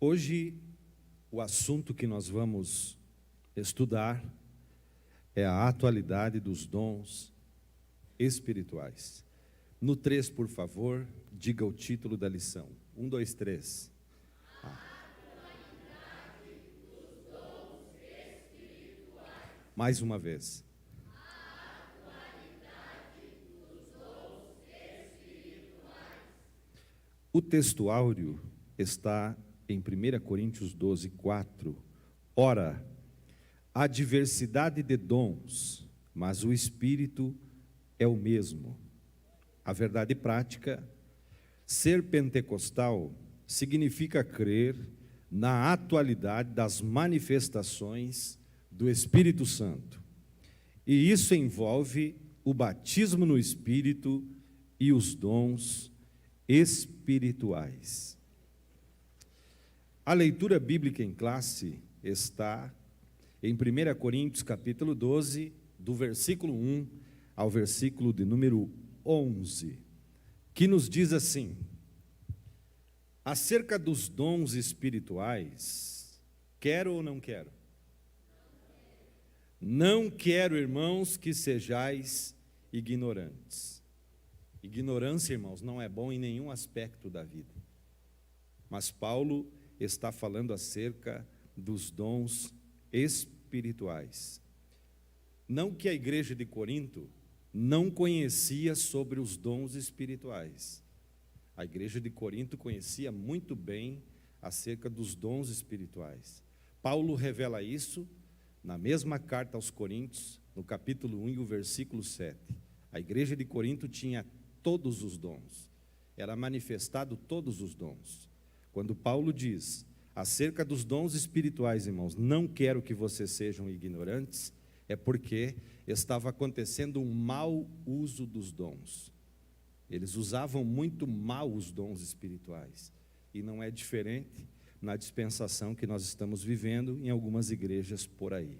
Hoje, o assunto que nós vamos estudar é a atualidade dos dons espirituais. No 3, por favor, diga o título da lição. 1, 2, 3. Mais uma vez. O texto áureo está em 1 Coríntios 12, 4. Ora, há diversidade de dons, mas o Espírito é o mesmo. A verdade prática, ser pentecostal significa crer na atualidade das manifestações do Espírito Santo. E isso envolve o batismo no Espírito e os dons espirituais. A leitura bíblica em classe está em 1 Coríntios capítulo 12, do versículo 1 ao versículo de número 11, que nos diz assim: acerca dos dons espirituais, quero ou não quero? Não quero, irmãos, que sejais ignorantes. Ignorância, irmãos, não é bom em nenhum aspecto da vida. Mas Paulo está falando acerca dos dons espirituais. Não que a igreja de Corinto não conhecia sobre os dons espirituais. A igreja de Corinto conhecia muito bem acerca dos dons espirituais. Paulo revela isso na mesma carta aos Coríntios, no capítulo 1 e o versículo 7. A igreja de Corinto tinha todos os dons. Era manifestado todos os dons. Quando Paulo diz acerca dos dons espirituais, irmãos, não quero que vocês sejam ignorantes, é porque estava acontecendo um mau uso dos dons. Eles usavam muito mal os dons espirituais. E não é diferente na dispensação que nós estamos vivendo em algumas igrejas por aí.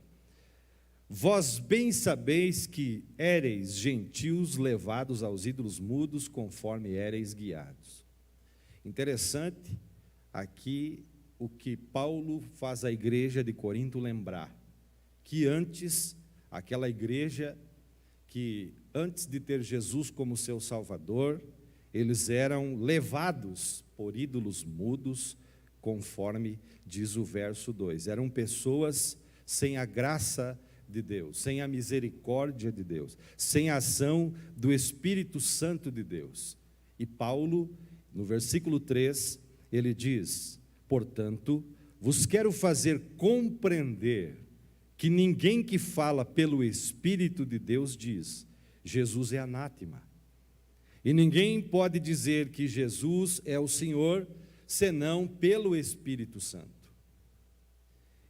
Vós bem sabeis que éreis gentios levados aos ídolos mudos, conforme éreis guiados. Interessante aqui o que Paulo faz a igreja de Corinto lembrar, que antes, aquela igreja que antes de ter Jesus como seu Salvador, eles eram levados por ídolos mudos, conforme diz o verso 2. Eram pessoas sem a graça de Deus, sem a misericórdia de Deus, sem a ação do Espírito Santo de Deus. E Paulo, no versículo 3, ele diz: portanto, vos quero fazer compreender que ninguém que fala pelo Espírito de Deus diz, Jesus é anátema. E ninguém pode dizer que Jesus é o Senhor, senão pelo Espírito Santo.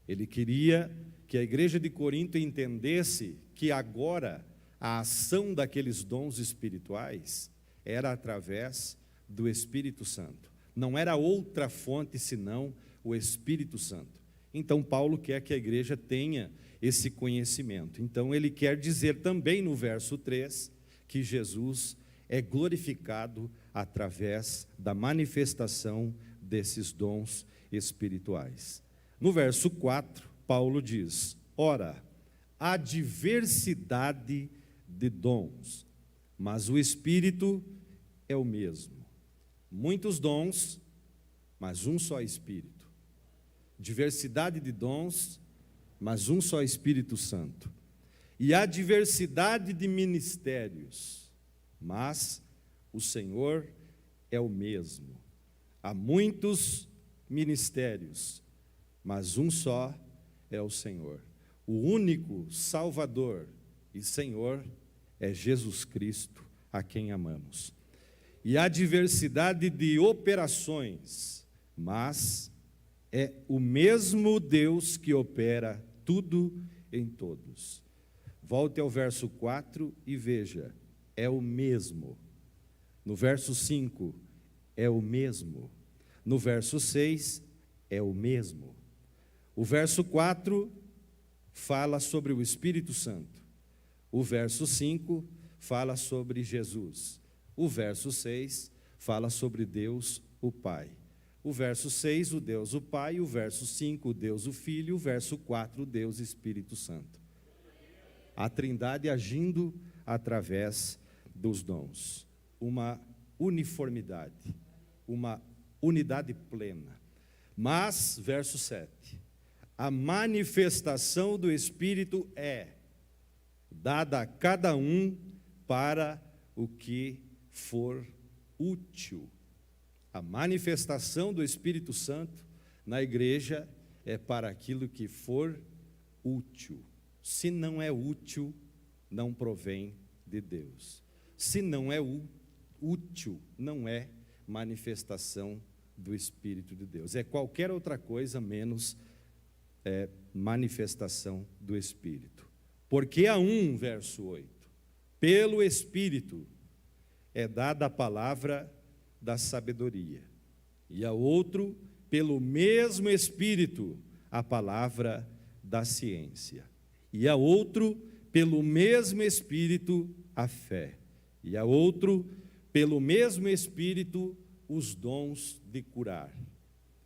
Ele queria que a igreja de Corinto entendesse que agora a ação daqueles dons espirituais era através do Espírito Santo. Não era outra fonte senão o Espírito Santo. Então Paulo quer que a igreja tenha esse conhecimento. Então ele quer dizer também no verso 3 que Jesus é glorificado através da manifestação desses dons espirituais. No verso 4, Paulo diz: ora, há diversidade de dons, mas o Espírito é o mesmo. Muitos dons, mas um só Espírito. Diversidade de dons, mas um só Espírito Santo. E há diversidade de ministérios, mas o Senhor é o mesmo. Há muitos ministérios, mas um só é o Senhor. O único Salvador e Senhor é Jesus Cristo, a quem amamos. E há diversidade de operações, mas é o mesmo Deus que opera tudo em todos. Volte ao verso 4 e veja, é o mesmo. No verso 5, é o mesmo. No verso 6, é o mesmo. O verso 4 fala sobre o Espírito Santo. O verso 5 fala sobre Jesus. O verso 6 fala sobre Deus, o Pai. O verso 6, o Deus o Pai, o verso 5, o Deus o Filho, o verso 4, o Deus Espírito Santo. A Trindade agindo através dos dons. Uma uniformidade, uma unidade plena. Mas, verso 7, a manifestação do Espírito é dada a cada um para o que for útil. A manifestação do Espírito Santo na igreja é para aquilo que for útil. Se não é útil, não provém de Deus. Se não é útil, não é manifestação do Espírito de Deus. É qualquer outra coisa menos manifestação do Espírito. Porque a um, verso 8, pelo Espírito é dada a palavra da sabedoria, e a outro, pelo mesmo Espírito, a palavra da ciência, e a outro, pelo mesmo Espírito, a fé, e a outro, pelo mesmo Espírito, os dons de curar,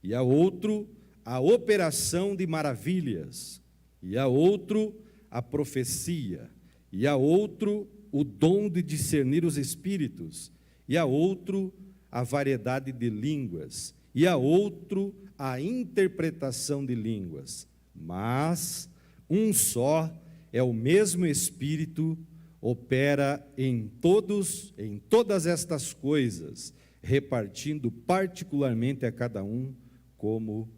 e a outro, a operação de maravilhas, e a outro, a profecia, e a outro, o dom de discernir os espíritos, e a outro, a variedade de línguas, e a outro, a interpretação de línguas. Mas um só é o mesmo Espírito, opera em todas estas coisas, repartindo particularmente a cada um como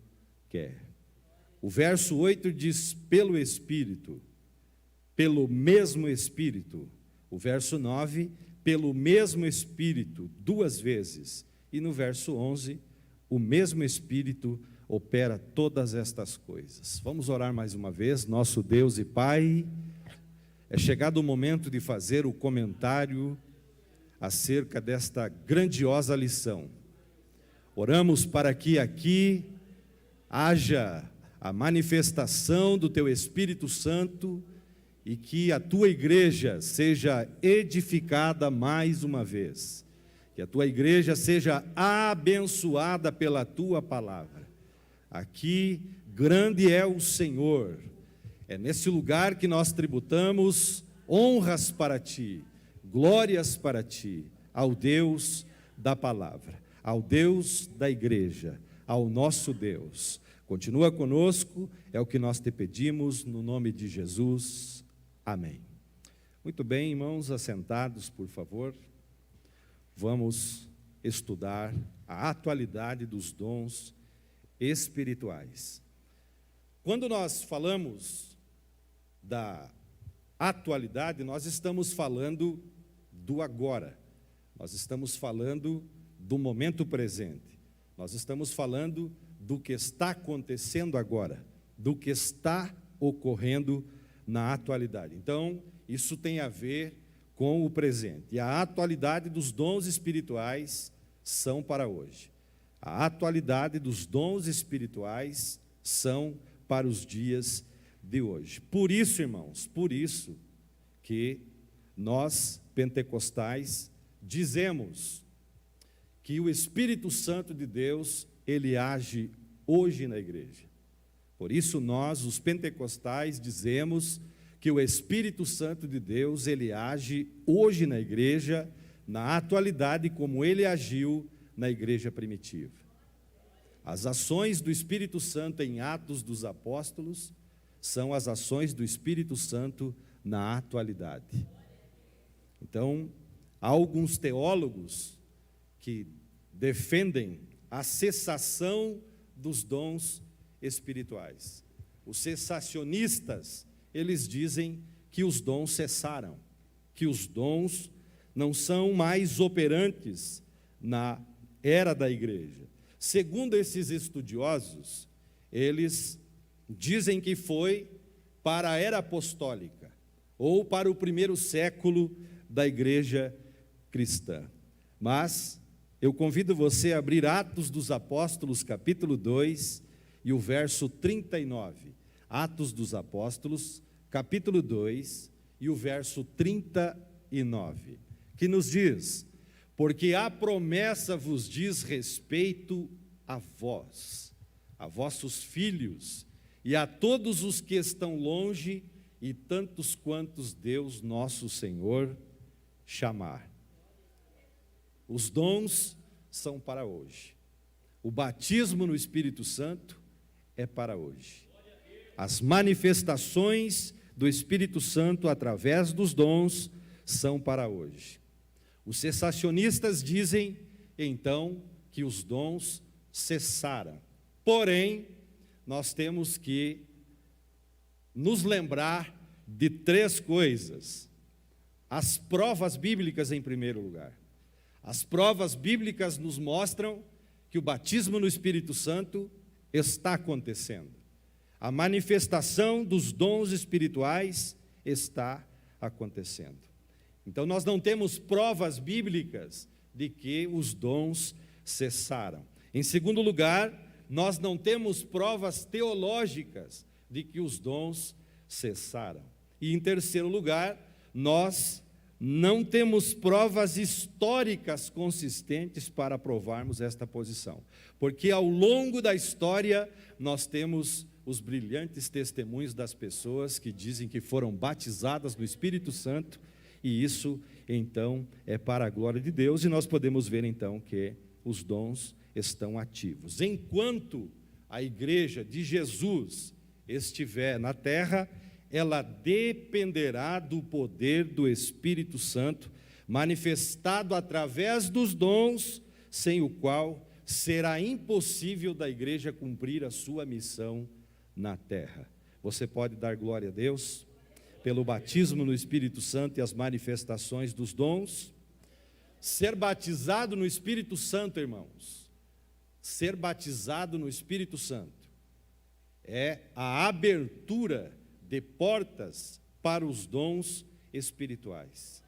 quer. O verso 8 diz, pelo Espírito, pelo mesmo Espírito. O verso 9, pelo mesmo Espírito, duas vezes. E no verso 11, o mesmo Espírito opera todas estas coisas. Vamos orar mais uma vez. Nosso Deus e Pai, é chegado o momento de fazer o comentário acerca desta grandiosa lição. Oramos para que aqui haja a manifestação do Teu Espírito Santo e que a Tua igreja seja edificada mais uma vez, que a Tua igreja seja abençoada pela Tua palavra. Aqui, grande é o Senhor, é nesse lugar que nós tributamos honras para Ti, glórias para Ti, ao Deus da palavra, ao Deus da igreja, ao nosso Deus. Continua conosco, é o que nós te pedimos, no nome de Jesus. Amém. Muito bem, irmãos, assentados, por favor. Vamos estudar a atualidade dos dons espirituais. Quando nós falamos da atualidade, nós estamos falando do agora. Nós estamos falando do momento presente. Nós estamos falando do que está acontecendo agora, do que está ocorrendo na atualidade. Então, isso tem a ver com o presente. E a atualidade dos dons espirituais são para hoje. A atualidade dos dons espirituais são para os dias de hoje. Por isso, irmãos, por isso que nós, pentecostais, dizemos que o Espírito Santo de Deus, ele age hoje na igreja. Por isso nós, os pentecostais, dizemos que o Espírito Santo de Deus, ele age hoje na igreja, na atualidade, como ele agiu na igreja primitiva. As ações do Espírito Santo em Atos dos Apóstolos são as ações do Espírito Santo na atualidade. Então, há alguns teólogos que defendem a cessação dos dons espirituais. Os cessacionistas, eles dizem que os dons cessaram, que os dons não são mais operantes na era da igreja. Segundo esses estudiosos, eles dizem que foi para a era apostólica, ou para o primeiro século da igreja cristã. Mas eu convido você a abrir Atos dos Apóstolos, capítulo 2, e o verso 39. Atos dos Apóstolos, capítulo 2, e o verso 39, que nos diz: porque a promessa vos diz respeito a vós, a vossos filhos, e a todos os que estão longe, e tantos quantos Deus nosso Senhor chamar. Os dons são para hoje. O batismo no Espírito Santo é para hoje. As manifestações do Espírito Santo através dos dons são para hoje. Os cessacionistas dizem, então, que os dons cessaram. Porém, nós temos que nos lembrar de três coisas. As provas bíblicas, em primeiro lugar. As provas bíblicas nos mostram que o batismo no Espírito Santo está acontecendo. A manifestação dos dons espirituais está acontecendo. Então, nós não temos provas bíblicas de que os dons cessaram. Em segundo lugar, nós não temos provas teológicas de que os dons cessaram. E em terceiro lugar, nós não temos provas históricas consistentes para provarmos esta posição. Porque ao longo da história, nós temos os brilhantes testemunhos das pessoas que dizem que foram batizadas no Espírito Santo, e isso, então, é para a glória de Deus, e nós podemos ver, então, que os dons estão ativos. Enquanto a igreja de Jesus estiver na terra, ela dependerá do poder do Espírito Santo, manifestado através dos dons, sem o qual será impossível da igreja cumprir a sua missão na terra. Você pode dar glória a Deus pelo batismo no Espírito Santo e as manifestações dos dons? Ser batizado no Espírito Santo, irmãos, ser batizado no Espírito Santo é a abertura de portas para os dons espirituais.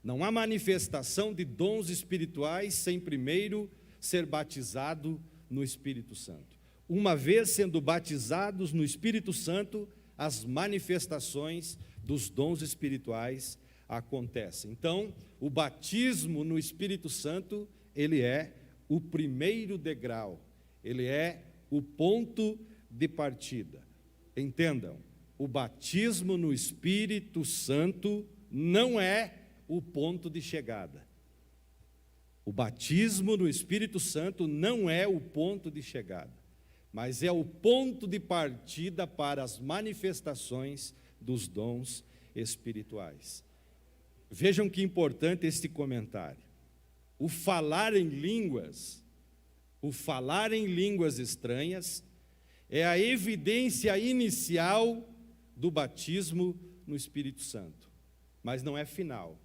Não há manifestação de dons espirituais sem primeiro ser batizado no Espírito Santo. Uma vez sendo batizados no Espírito Santo, as manifestações dos dons espirituais acontecem. Então, o batismo no Espírito Santo, ele é o primeiro degrau, ele é o ponto de partida. Entendam, o batismo no Espírito Santo não é o ponto de chegada. O batismo no Espírito Santo não é o ponto de chegada, mas é o ponto de partida para as manifestações dos dons espirituais. Vejam que importante este comentário. O falar em línguas estranhas, é a evidência inicial do batismo no Espírito Santo, mas não é final.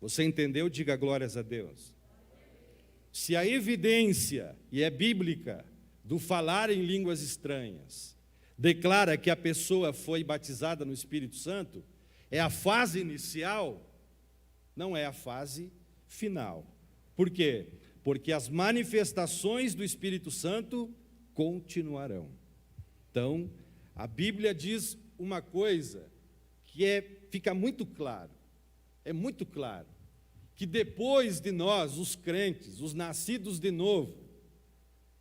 Você entendeu? Diga glórias a Deus. Se a evidência, e é bíblica, do falar em línguas estranhas, declara que a pessoa foi batizada no Espírito Santo, é a fase inicial, não é a fase final. Por quê? Porque as manifestações do Espírito Santo continuarão. Então, a Bíblia diz uma coisa que fica muito claro, é muito claro, que depois de nós, os crentes, os nascidos de novo,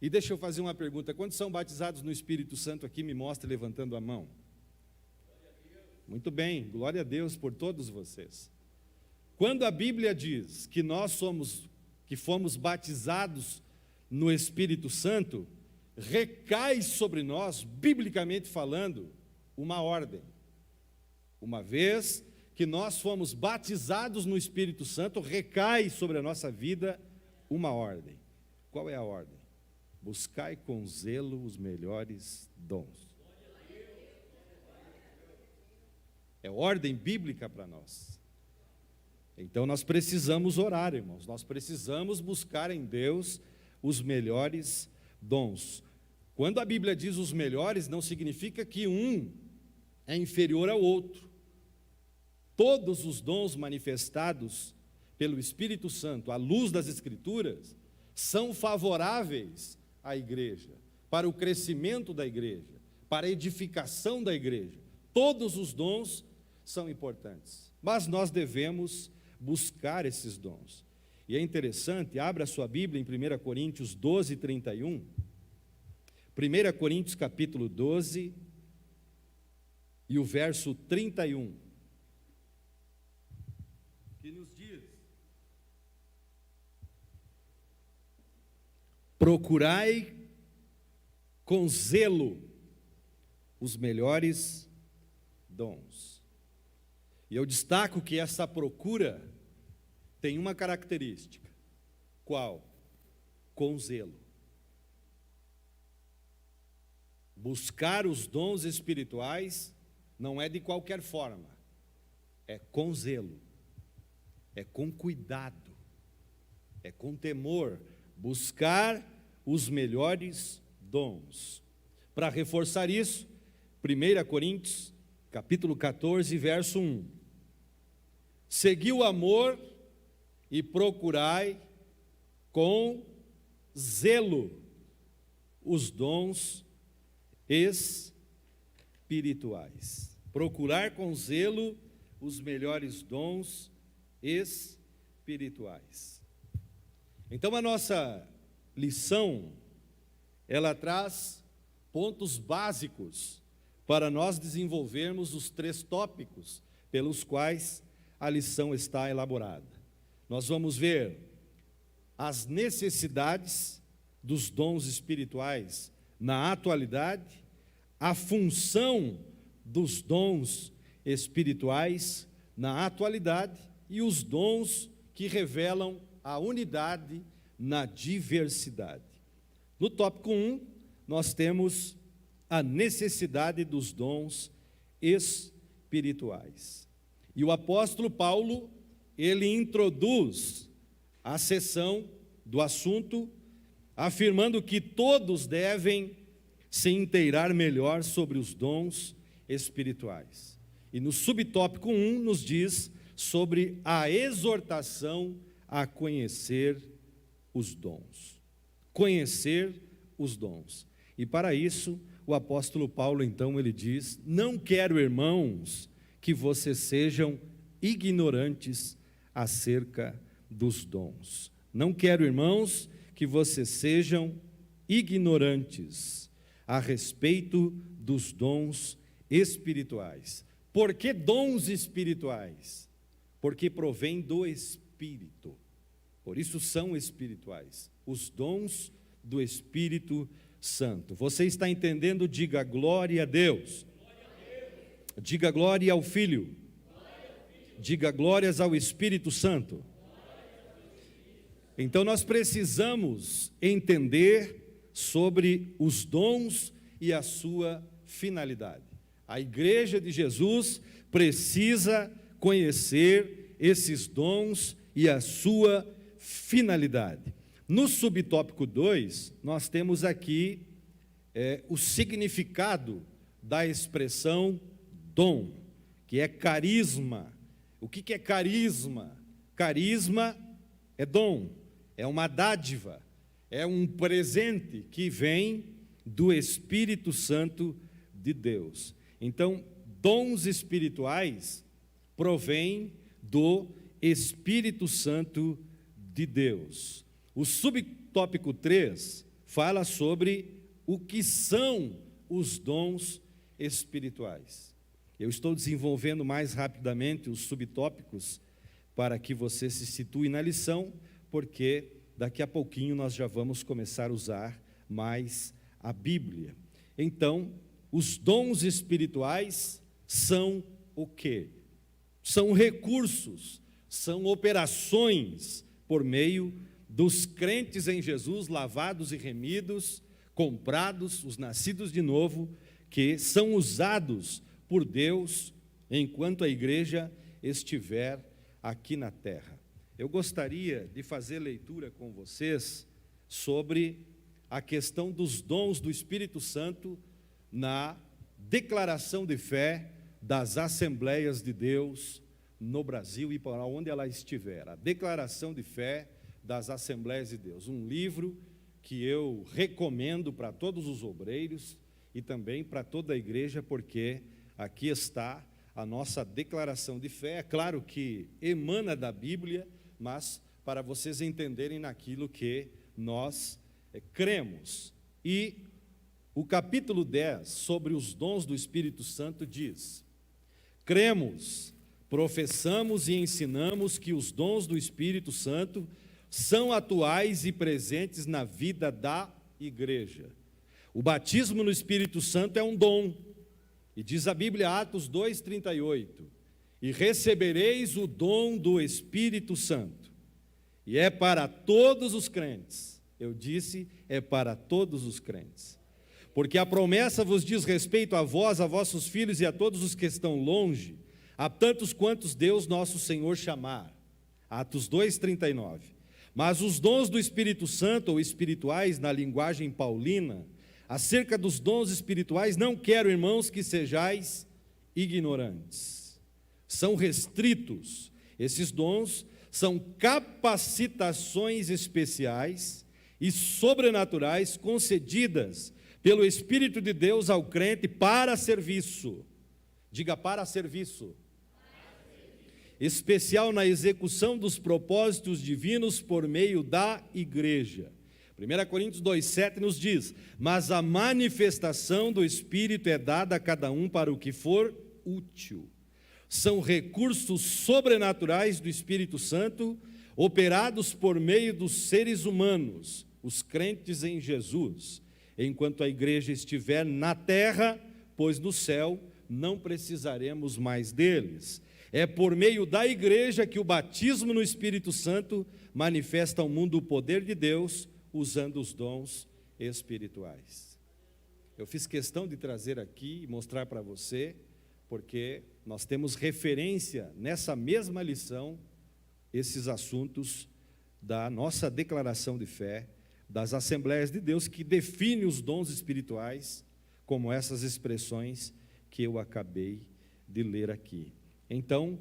e deixa eu fazer uma pergunta, quantos são batizados no Espírito Santo aqui? Me mostre levantando a mão. Muito bem, glória a Deus por todos vocês. Quando a Bíblia diz que fomos batizados no Espírito Santo, recai sobre nós, biblicamente falando, uma ordem. Uma vez que nós fomos batizados no Espírito Santo, recai sobre a nossa vida uma ordem. Qual é a ordem? Buscai com zelo os melhores dons. É ordem bíblica para nós. Então nós precisamos orar, irmãos. Nós precisamos buscar em Deus os melhores dons. Quando a Bíblia diz os melhores, não significa que um é inferior ao outro. Todos os dons manifestados pelo Espírito Santo, à luz das Escrituras, são favoráveis à igreja, para o crescimento da igreja, para a edificação da igreja. Todos os dons são importantes, mas nós devemos buscar esses dons. E é interessante, abra a sua Bíblia em 1 Coríntios 12, 31. 1 Coríntios capítulo 12 e o verso 31. Que nos diz: procurai com zelo os melhores dons. E eu destaco que essa procura tem uma característica. Qual? Com zelo. Buscar os dons espirituais não é de qualquer forma, é com zelo, é com cuidado, é com temor, buscar os melhores dons. Para reforçar isso, 1 Coríntios, capítulo 14, verso 1. Segui o amor e procurai com zelo os dons espirituais. Procurar com zelo os melhores dons espirituais. Então a nossa lição, ela traz pontos básicos para nós desenvolvermos os 3 tópicos pelos quais a lição está elaborada. Nós vamos ver as necessidades dos dons espirituais na atualidade, a função dos dons espirituais na atualidade e os dons que revelam a unidade na diversidade. No tópico 1, nós temos a necessidade dos dons espirituais. E o apóstolo Paulo, ele introduz a seção do assunto, afirmando que todos devem se inteirar melhor sobre os dons espirituais. E no subtópico 1 nos diz sobre a exortação a conhecer os dons. Conhecer os dons. E para isso, o apóstolo Paulo, então, ele diz: não quero, irmãos, que vocês sejam ignorantes acerca dos dons. Não quero, irmãos, que vocês sejam ignorantes a respeito dos dons espirituais. Por que dons espirituais? Porque provém do Espírito. Por isso são espirituais. Os dons do Espírito Santo. Você está entendendo? Diga glória a Deus. Diga glória ao Filho. Diga glórias ao Espírito Santo. Então nós precisamos entender sobre os dons e a sua finalidade. A igreja de Jesus precisa conhecer esses dons e a sua finalidade. No subtópico 2, nós temos aqui o significado da expressão dom, que é carisma. O que é carisma? Carisma é dom, é uma dádiva, é um presente que vem do Espírito Santo de Deus. Então, dons espirituais provêm do Espírito Santo de Deus. O subtópico 3 fala sobre o que são os dons espirituais. Eu estou desenvolvendo mais rapidamente os subtópicos para que você se situe na lição, porque daqui a pouquinho nós já vamos começar a usar mais a Bíblia. Então, os dons espirituais são o quê? São recursos, são operações por meio dos crentes em Jesus, lavados e remidos, comprados, os nascidos de novo, que são usados por Deus enquanto a igreja estiver aqui na terra. Eu gostaria de fazer leitura com vocês sobre a questão dos dons do Espírito Santo na declaração de fé das Assembleias de Deus no Brasil e para onde ela estiver. A declaração de fé das Assembleias de Deus. Um livro que eu recomendo para todos os obreiros e também para toda a igreja, porque aqui está a nossa declaração de fé. É claro que emana da Bíblia, mas para vocês entenderem naquilo que nós cremos. E o capítulo 10, sobre os dons do Espírito Santo, diz: cremos, professamos e ensinamos que os dons do Espírito Santo são atuais e presentes na vida da igreja. O batismo no Espírito Santo é um dom, e diz a Bíblia, Atos 2:38, e recebereis o dom do Espírito Santo, e é para todos os crentes. Eu disse, é para todos os crentes, porque a promessa vos diz respeito a vós, a vossos filhos e a todos os que estão longe, a tantos quantos Deus nosso Senhor chamar. Atos 2:39. Mas os dons do Espírito Santo, ou espirituais na linguagem paulina, acerca dos dons espirituais, não quero, irmãos, que sejais ignorantes. São restritos. Esses dons são capacitações especiais e sobrenaturais concedidas pelo Espírito de Deus ao crente para serviço. Diga, para serviço. Especial na execução dos propósitos divinos por meio da igreja. 1 Coríntios 2:7 nos diz: mas a manifestação do Espírito é dada a cada um para o que for útil. São recursos sobrenaturais do Espírito Santo, operados por meio dos seres humanos, os crentes em Jesus, enquanto a igreja estiver na terra, pois no céu não precisaremos mais deles. É por meio da igreja que o batismo no Espírito Santo manifesta ao mundo o poder de Deus, usando os dons espirituais. Eu fiz questão de trazer aqui e mostrar para você, porque nós temos referência nessa mesma lição, esses assuntos da nossa declaração de fé, das Assembleias de Deus, que define os dons espirituais, como essas expressões que eu acabei de ler aqui. Então,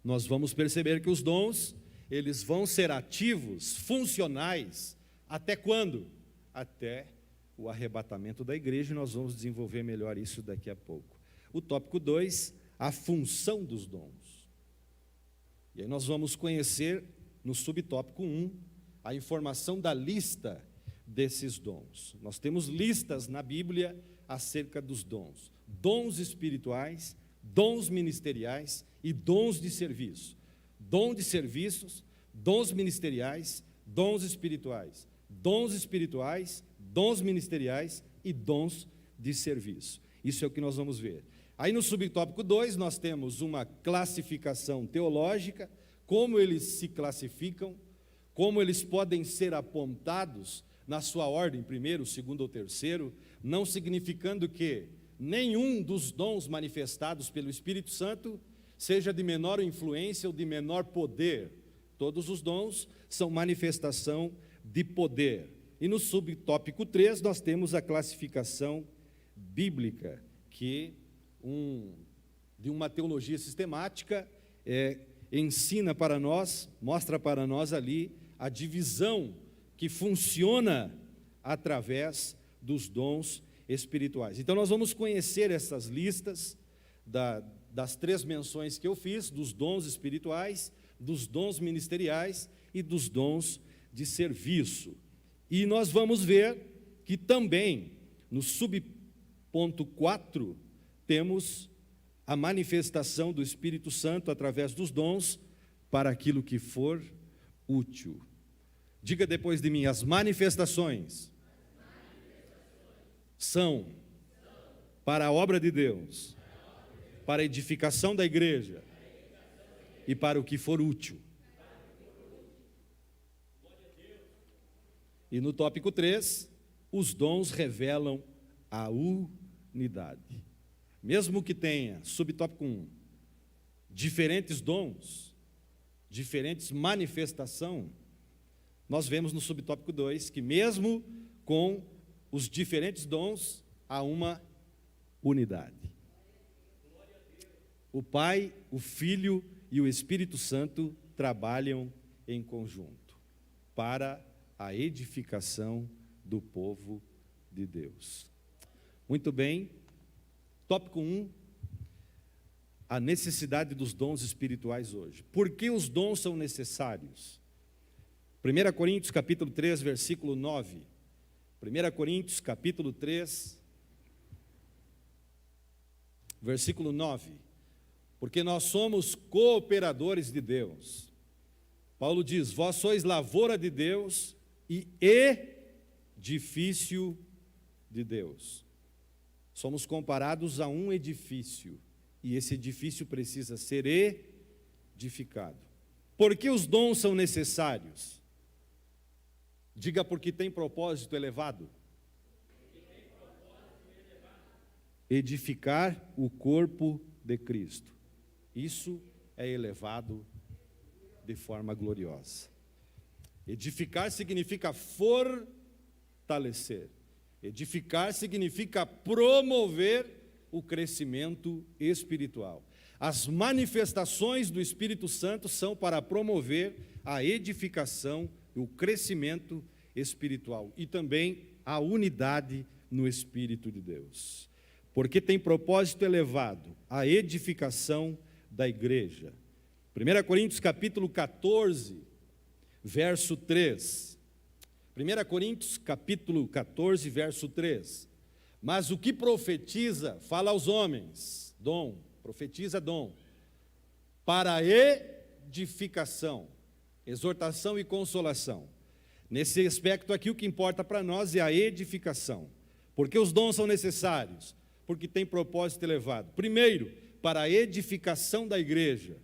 nós vamos perceber que os dons, eles vão ser ativos, funcionais, até quando? Até o arrebatamento da igreja, e nós vamos desenvolver melhor isso daqui a pouco. O tópico 2, a função dos dons. E aí nós vamos conhecer, no subtópico 1, a informação da lista desses dons. Nós temos listas na Bíblia acerca dos dons. Dons espirituais, dons ministeriais e dons de serviço. Dom de serviços, dons ministeriais, dons espirituais. Dons espirituais, dons ministeriais e dons de serviço. Isso é o que nós vamos ver. Aí no subtópico 2 nós temos uma classificação teológica, como eles se classificam, como eles podem ser apontados na sua ordem, primeiro, segundo ou terceiro, não significando que nenhum dos dons manifestados pelo Espírito Santo seja de menor influência ou de menor poder. Todos os dons são manifestação de poder. E no subtópico 3 nós temos a classificação bíblica, que de uma teologia sistemática ensina para nós, mostra para nós ali a divisão que funciona através dos dons espirituais. Então nós vamos conhecer essas listas das 3 menções que eu fiz, dos dons espirituais, dos dons ministeriais e dos dons de serviço. E nós vamos ver que também, no subponto 4, temos a manifestação do Espírito Santo através dos dons para aquilo que for útil. Diga depois de mim, as manifestações são para a obra de Deus, para a edificação da igreja e para o que for útil. E no tópico 3, os dons revelam a unidade. Mesmo que tenha, subtópico 1, diferentes dons, diferentes manifestações, nós vemos no subtópico 2 que mesmo com os diferentes dons, há uma unidade. O Pai, o Filho e o Espírito Santo trabalham em conjunto para a edificação do povo de Deus. Muito bem, tópico 1, a necessidade dos dons espirituais hoje. Por que os dons são necessários? 1 Coríntios capítulo 3, versículo 9. 1 Coríntios capítulo 3, versículo 9. Porque nós somos cooperadores de Deus. Paulo diz: vós sois lavoura de Deus e edifício de Deus. Somos comparados a um edifício, e esse edifício precisa ser edificado. Por que os dons são necessários? Diga: porque tem propósito elevado. Edificar o corpo de Cristo. Isso é elevado de forma gloriosa. Edificar significa fortalecer. Edificar significa promover o crescimento espiritual. As manifestações do Espírito Santo são para promover a edificação, o crescimento espiritual e também a unidade no Espírito de Deus. Porque tem propósito elevado, a edificação da igreja. 1 Coríntios capítulo 14, verso 3. 1 Coríntios capítulo 14, verso 3. Mas o que profetiza, fala aos homens, dom, profetiza dom, para edificação, exortação e consolação. Nesse aspecto aqui, o que importa para nós é a edificação. Porque os dons são necessários? Porque tem propósito elevado. Primeiro, para a edificação da igreja.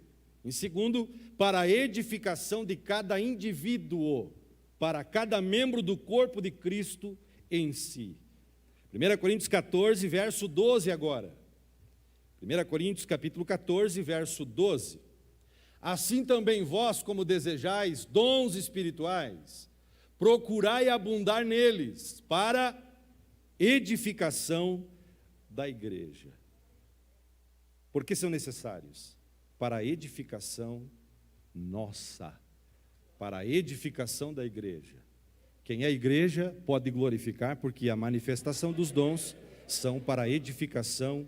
Em segundo, para a edificação de cada indivíduo, para cada membro do corpo de Cristo em si. 1 Coríntios 14, verso 12 agora. 1 Coríntios capítulo 14, verso 12. Assim também vós, como desejais dons espirituais, procurai abundar neles, para edificação da igreja. Por que são necessários? Para a edificação nossa, para a edificação da igreja. Quem é igreja pode glorificar, porque a manifestação dos dons são para a edificação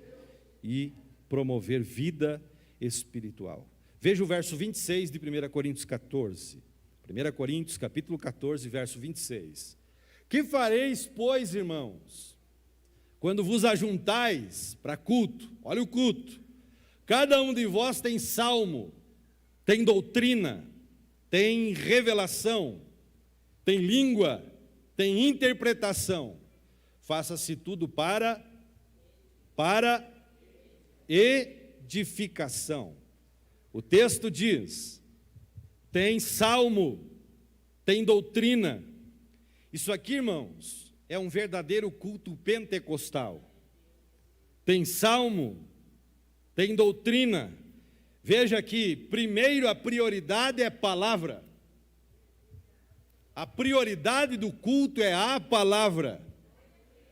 e promover vida espiritual. Veja o verso 26 de 1 Coríntios 14. 1 Coríntios capítulo 14, verso 26. Que fareis, pois, irmãos, quando vos ajuntais para culto? Olha o culto. Cada um de vós tem salmo, tem doutrina, tem revelação, tem língua, tem interpretação. Faça-se tudo para edificação. O texto diz: tem salmo, tem doutrina. Isso aqui, irmãos, é um verdadeiro culto pentecostal. Tem salmo, tem doutrina. Veja aqui, primeiro a prioridade é palavra. A prioridade do culto é a palavra.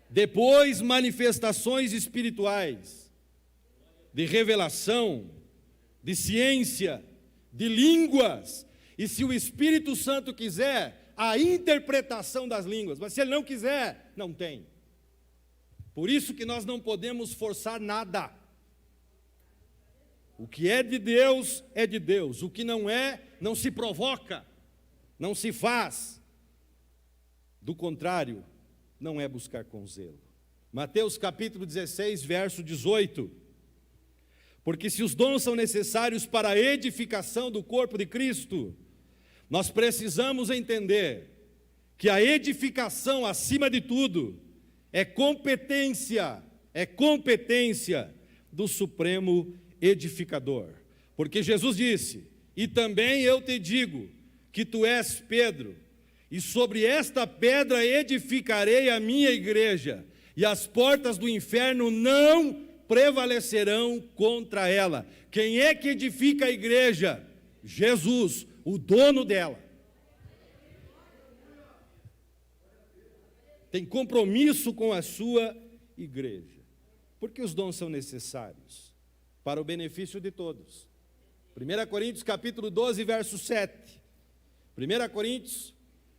Depois, manifestações espirituais, de revelação, de ciência, de línguas. E se o Espírito Santo quiser, a interpretação das línguas. Mas se ele não quiser, não tem. Por isso que nós não podemos forçar nada. O que é de Deus, é de Deus. O que não é, não se provoca, não se faz. Do contrário, não é buscar com zelo. Mateus capítulo 16, verso 18. Porque se os dons são necessários para a edificação do corpo de Cristo, nós precisamos entender que a edificação, acima de tudo, é competência do Supremo Edificador. Porque Jesus disse: e também eu te digo que tu és Pedro, e sobre esta pedra edificarei a minha igreja, e as portas do inferno não prevalecerão contra ela. Quem é que edifica a igreja? Jesus, o dono dela. Tem compromisso com a sua igreja. Porque os dons são necessários para o benefício de todos. 1 Coríntios capítulo 12, verso 7. 1 Coríntios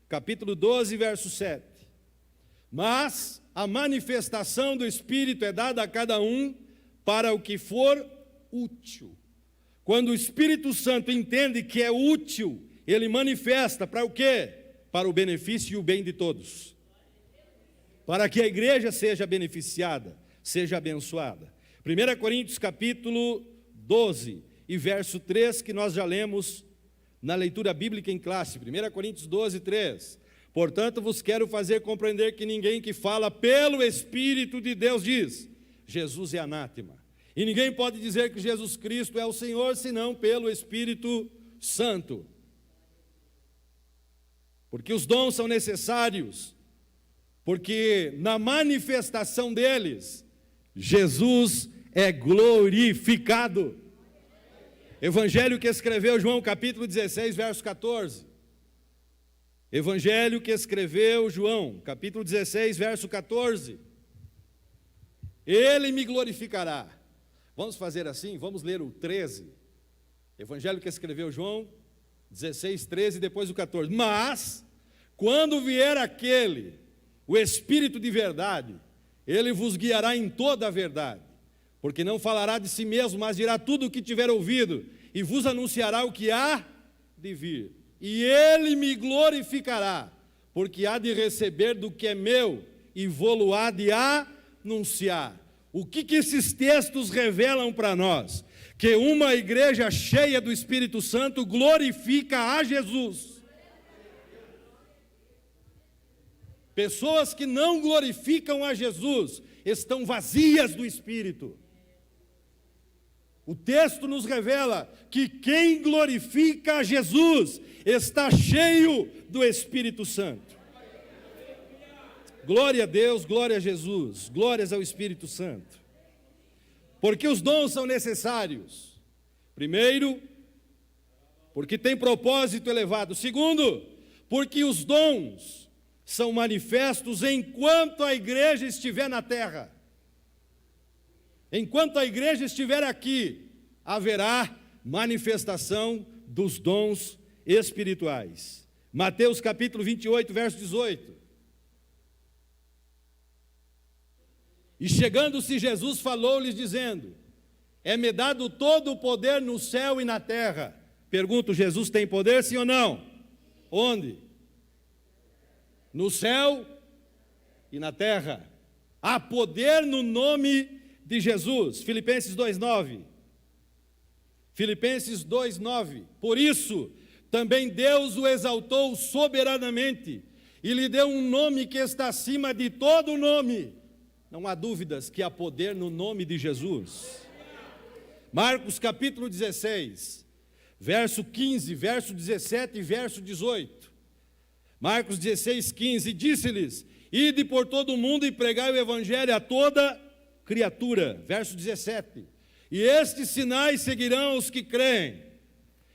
capítulo 12, verso 7. Mas a manifestação do Espírito é dada a cada um para o que for útil. Quando o Espírito Santo entende que é útil ele manifesta para o quê? Para o benefício e o bem de todos. Para que a igreja seja beneficiada, seja abençoada. 1 Coríntios capítulo 12 e verso 3, que nós já lemos na leitura bíblica em classe. 1 Coríntios 12, 3. Portanto, vos quero fazer compreender que ninguém que fala pelo Espírito de Deus diz: Jesus é anátema. E ninguém pode dizer que Jesus Cristo é o Senhor, senão pelo Espírito Santo. Porque os dons são necessários, porque na manifestação deles, Jesus é glorificado. Evangelho que escreveu João, capítulo 16, verso 14. Evangelho que escreveu João, capítulo 16, verso 14. Ele me glorificará. Vamos fazer assim, vamos ler o 13. Evangelho que escreveu João, 16, 13 e depois o 14. Mas, quando vier aquele, o Espírito de verdade, ele vos guiará em toda a verdade, porque não falará de si mesmo, mas dirá tudo o que tiver ouvido, e vos anunciará o que há de vir. E ele me glorificará, porque há de receber do que é meu, e vô-lo há de anunciar. O que esses textos revelam para nós? Que uma igreja cheia do Espírito Santo glorifica a Jesus. Pessoas que não glorificam a Jesus estão vazias do Espírito. O texto nos revela que quem glorifica a Jesus está cheio do Espírito Santo. Glória a Deus, glória a Jesus, glórias ao Espírito Santo. Porque os dons são necessários. Primeiro, porque tem propósito elevado. Segundo, porque os dons são manifestos enquanto a igreja estiver na terra. Enquanto a igreja estiver aqui, haverá manifestação dos dons espirituais. Mateus capítulo 28, verso 18. E chegando-se Jesus, falou-lhes dizendo: é-me dado todo o poder no céu e na terra. Pergunto, Jesus tem poder, sim ou não? Onde? No céu e na terra. Há poder no nome de Jesus. Filipenses 2:9. Filipenses 2:9. Por isso, também Deus o exaltou soberanamente e lhe deu um nome que está acima de todo nome. Não há dúvidas que há poder no nome de Jesus. Marcos capítulo 16, verso 15, verso 17 e verso 18. Marcos 16, 15. Disse-lhes: ide por todo o mundo e pregai o evangelho a toda criatura. Verso 17. E estes sinais seguirão os que creem.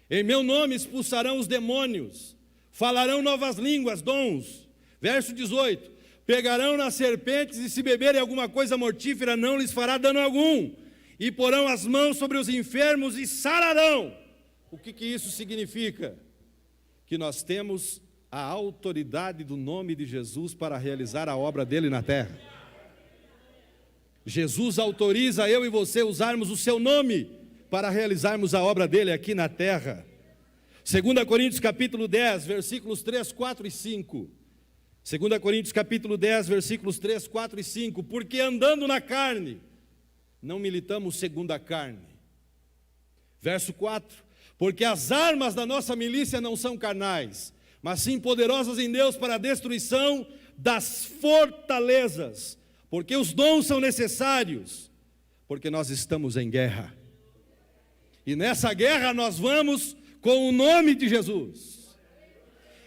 Em meu nome expulsarão os demônios, falarão novas línguas, dons. Verso 18. Pegarão nas serpentes e se beberem alguma coisa mortífera não lhes fará dano algum. E porão as mãos sobre os enfermos e sararão. O que isso significa? Que nós temos a autoridade do nome de Jesus para realizar a obra dele na terra. Jesus autoriza eu e você usarmos o seu nome para realizarmos a obra dele aqui na terra. 2 Coríntios capítulo 10, versículos 3, 4 e 5. 2 Coríntios capítulo 10, versículos 3, 4 e 5. Porque andando na carne, não militamos segundo a carne. Verso 4. Porque as armas da nossa milícia não são carnais, mas sim poderosas em Deus para a destruição das fortalezas. Porque os dons são necessários, porque nós estamos em guerra. E nessa guerra nós vamos com o nome de Jesus.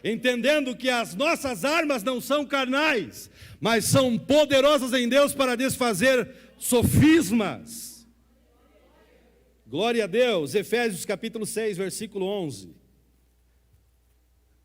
Entendendo que as nossas armas não são carnais, mas são poderosas em Deus para desfazer sofismas. Glória a Deus. Efésios capítulo 6, versículo 11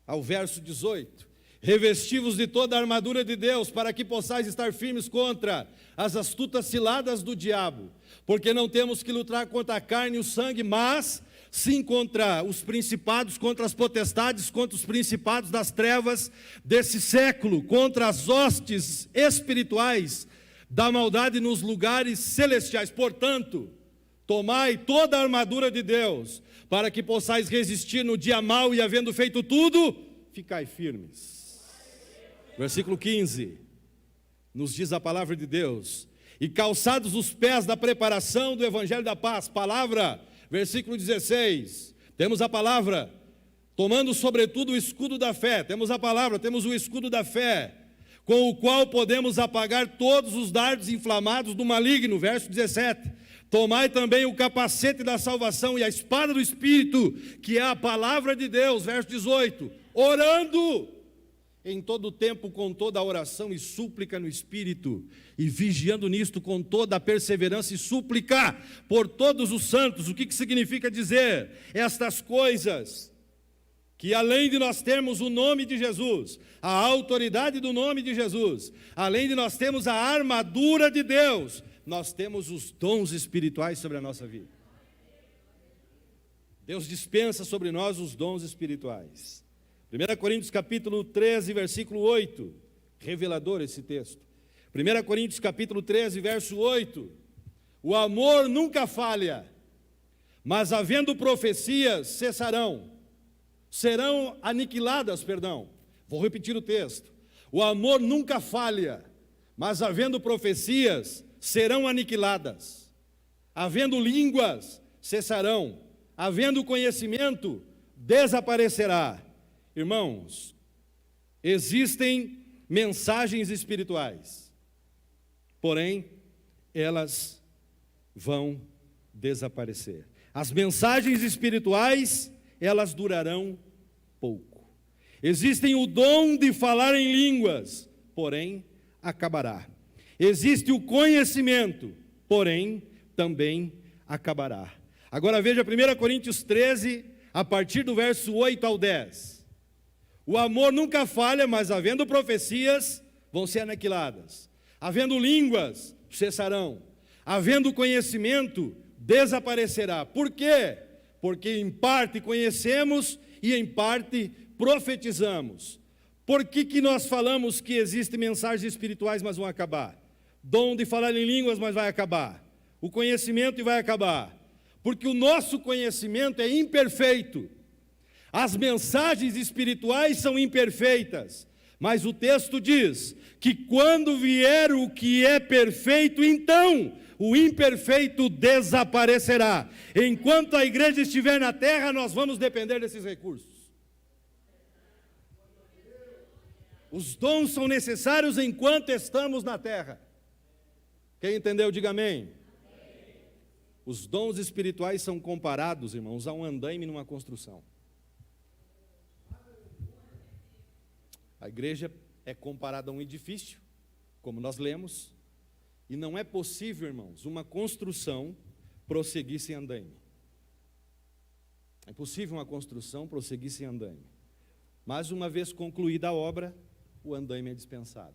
ao verso 18. Revesti-vos de toda a armadura de Deus, para que possais estar firmes contra as astutas ciladas do diabo. Porque não temos que lutar contra a carne e o sangue, mas sim contra os principados, contra as potestades, contra os principados das trevas desse século, contra as hostes espirituais da maldade nos lugares celestiais. Portanto, Tomai toda a armadura de Deus, para que possais resistir no dia mau e, havendo feito tudo, ficai firmes. Versículo 15, nos diz a palavra de Deus: e calçados os pés da preparação do evangelho da paz. Palavra, versículo 16, temos a palavra: tomando sobretudo o escudo da fé. Temos a palavra, temos o escudo da fé, com o qual podemos apagar todos os dardos inflamados do maligno. Verso 17, tomai também o capacete da salvação e a espada do Espírito, que é a palavra de Deus. Verso 18, orando em todo o tempo com toda a oração e súplica no Espírito, e vigiando nisto com toda a perseverança e súplica por todos os santos. O que significa dizer estas coisas? Que além de nós termos o nome de Jesus, a autoridade do nome de Jesus, além de nós termos a armadura de Deus, nós temos os dons espirituais sobre a nossa vida. Deus dispensa sobre nós os dons espirituais. 1 Coríntios capítulo 13, versículo 8, revelador esse texto. 1 Coríntios capítulo 13, verso 8, o amor nunca falha, mas havendo profecias serão aniquiladas, vou repetir o texto. O amor nunca falha, mas havendo profecias, serão aniquiladas. Havendo línguas, cessarão. Havendo conhecimento, desaparecerá. Irmãos, existem mensagens espirituais, porém, elas vão desaparecer. As mensagens espirituais, elas durarão pouco. Existem o dom de falar em línguas, porém, acabará. Existe o conhecimento, porém, também acabará. Agora veja 1 Coríntios 13, a partir do verso 8 ao 10. O amor nunca falha, mas havendo profecias, vão ser aniquiladas. Havendo línguas, cessarão. Havendo conhecimento, desaparecerá. Por quê? Porque em parte conhecemos e em parte profetizamos. Por que nós falamos que existem mensagens espirituais, mas vão acabar? Dom de falar em línguas, mas vai acabar. O conhecimento vai acabar. Porque o nosso conhecimento é imperfeito. As mensagens espirituais são imperfeitas. Mas o texto diz que quando vier o que é perfeito, então o imperfeito desaparecerá. Enquanto a igreja estiver na terra, nós vamos depender desses recursos. Os dons são necessários enquanto estamos na terra. Quem entendeu, diga amém. Os dons espirituais são comparados, irmãos, a um andaime numa construção. A igreja é comparada a um edifício, como nós lemos, e não é possível, irmãos, uma construção prosseguir sem andaime. É impossível uma construção prosseguir sem andaime. Mas uma vez concluída a obra, o andaime é dispensado.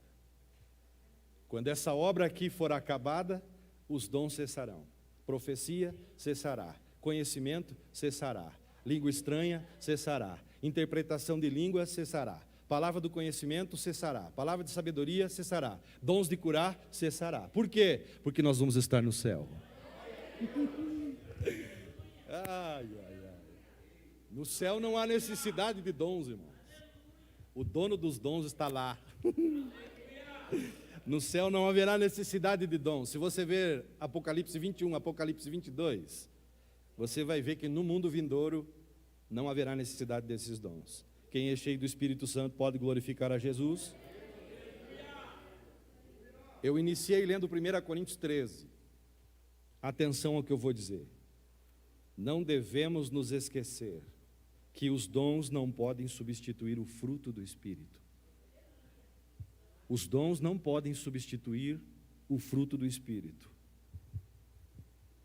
Quando essa obra aqui for acabada, os dons cessarão. Profecia cessará, conhecimento cessará, língua estranha cessará, interpretação de língua cessará, palavra do conhecimento cessará, palavra de sabedoria cessará, dons de curar cessará. Por quê? Porque nós vamos estar no céu. No céu não há necessidade de dons, irmãos. O dono dos dons está lá. No céu não haverá necessidade de dons. Se você ver Apocalipse 21, Apocalipse 22, você vai ver que no mundo vindouro não haverá necessidade desses dons. Quem é cheio do Espírito Santo pode glorificar a Jesus. Eu iniciei lendo 1 Coríntios 13. Atenção ao que eu vou dizer. Não devemos nos esquecer que os dons não podem substituir o fruto do Espírito. Os dons não podem substituir o fruto do Espírito.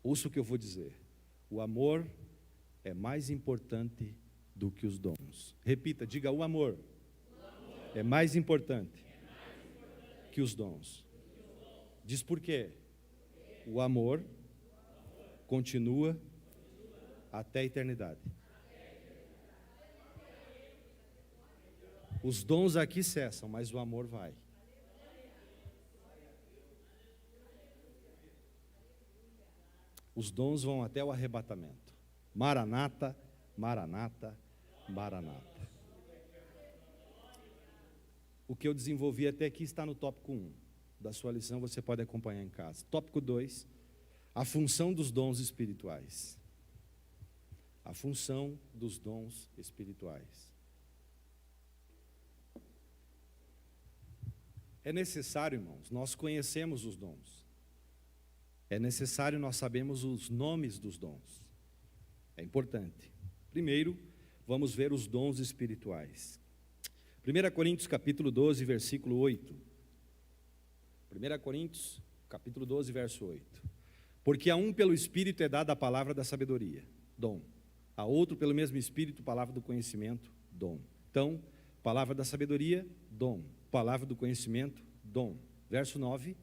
Ouça o que eu vou dizer. O amor é mais importante do que os dons. Repita, diga: o amor é mais importante que os dons. Diz por quê? O amor continua até a eternidade. Os dons aqui cessam, mas o amor vai. Os dons vão até o arrebatamento. Maranata, Maranata, Maranata. O que eu desenvolvi até aqui está no tópico 1 da sua lição, você pode acompanhar em casa. Tópico 2, a função dos dons espirituais. A função dos dons espirituais. É necessário, irmãos, nós conhecemos os dons. É necessário nós sabermos os nomes dos dons. É importante. Primeiro, vamos ver os dons espirituais. 1 Coríntios capítulo 12, versículo 8. 1 Coríntios capítulo 12, verso 8. Porque a um pelo Espírito é dada a palavra da sabedoria, dom. A outro pelo mesmo Espírito, palavra do conhecimento, dom. Então, palavra da sabedoria, dom. Palavra do conhecimento, dom. Verso 9.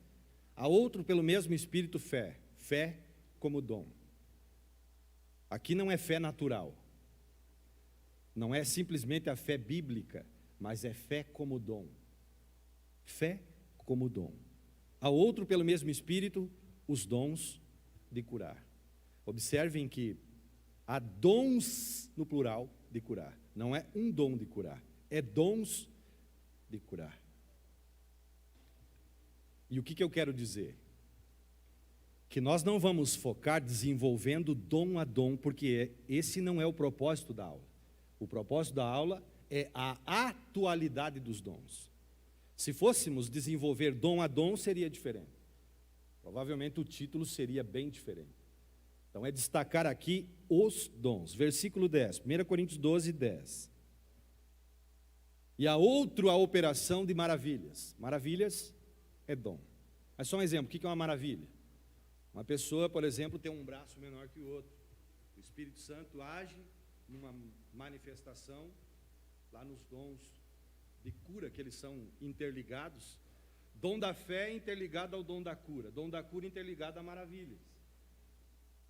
A outro pelo mesmo Espírito, fé. Fé como dom. Aqui não é fé natural. Não é simplesmente a fé bíblica, mas é fé como dom. Fé como dom. A outro pelo mesmo Espírito, os dons de curar. Observem que há dons no plural de curar. Não é um dom de curar, é dons de curar. E o que eu quero dizer? Que nós não vamos focar desenvolvendo dom a dom, porque esse não é o propósito da aula. O propósito da aula é a atualidade dos dons. Se fôssemos desenvolver dom a dom, seria diferente. Provavelmente o título seria bem diferente. Então é destacar aqui os dons. Versículo 10, 1 Coríntios 12, 10. E a outro a operação de maravilhas. Maravilhas é dom. Mas só um exemplo, o que é uma maravilha? Uma pessoa, por exemplo, tem um braço menor que o outro. O Espírito Santo age numa manifestação, lá nos dons de cura, que eles são interligados. Dom da fé interligado ao dom da cura. Dom da cura interligado a maravilhas.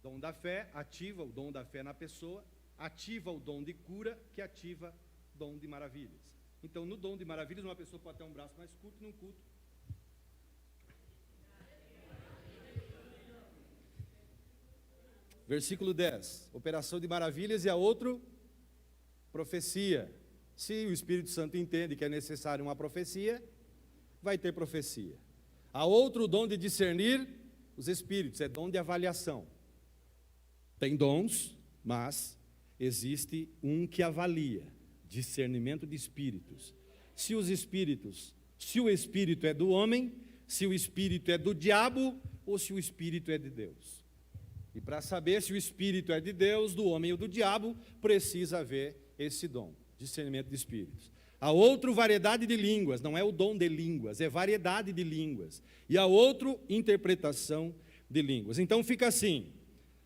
Dom da fé ativa o dom da fé na pessoa, ativa o dom de cura, que ativa o dom de maravilhas. Então, no dom de maravilhas, uma pessoa pode ter um braço mais curto num culto. Versículo 10, operação de maravilhas, e a outro, profecia. Se o Espírito Santo entende que é necessário uma profecia, vai ter profecia. A outro, o dom de discernir os espíritos, é dom de avaliação. Tem dons, mas existe um que avalia, discernimento de espíritos. Se o espírito é do homem, se o espírito é do diabo, ou se o espírito é de Deus. E para saber se o espírito é de Deus, do homem ou do diabo, precisa haver esse dom, discernimento de espíritos. A outro, variedade de línguas, não é o dom de línguas, é variedade de línguas. E a outro, interpretação de línguas. Então fica assim: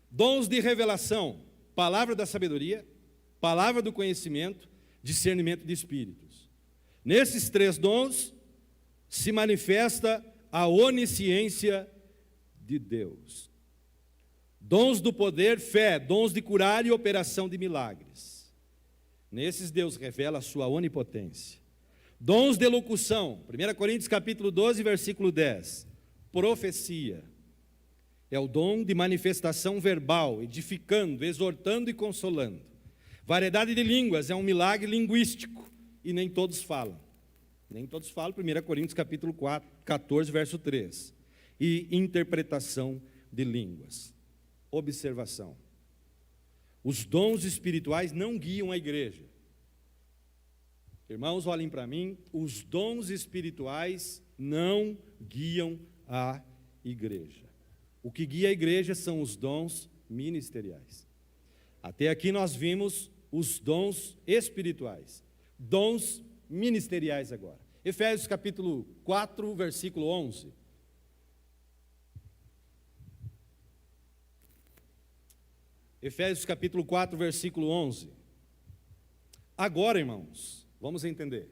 dons de revelação, palavra da sabedoria, palavra do conhecimento, discernimento de espíritos. Nesses três dons se manifesta a onisciência de Deus. Dons do poder, fé, dons de curar e operação de milagres. Nesses Deus revela a sua onipotência. Dons de elocução, 1 Coríntios capítulo 12, versículo 10. Profecia. É o dom de manifestação verbal, edificando, exortando e consolando. Variedade de línguas, é um milagre linguístico, e nem todos falam. Nem todos falam, 1 Coríntios capítulo 14, verso 3. E interpretação de línguas. Observação. Os dons espirituais não guiam a igreja. Irmãos, olhem para mim, os dons espirituais não guiam a igreja. O que guia a igreja são os dons ministeriais. Até aqui nós vimos os dons espirituais. Dons ministeriais agora. Efésios capítulo 4, versículo 11. Efésios capítulo 4, versículo 11. Agora, irmãos, vamos entender.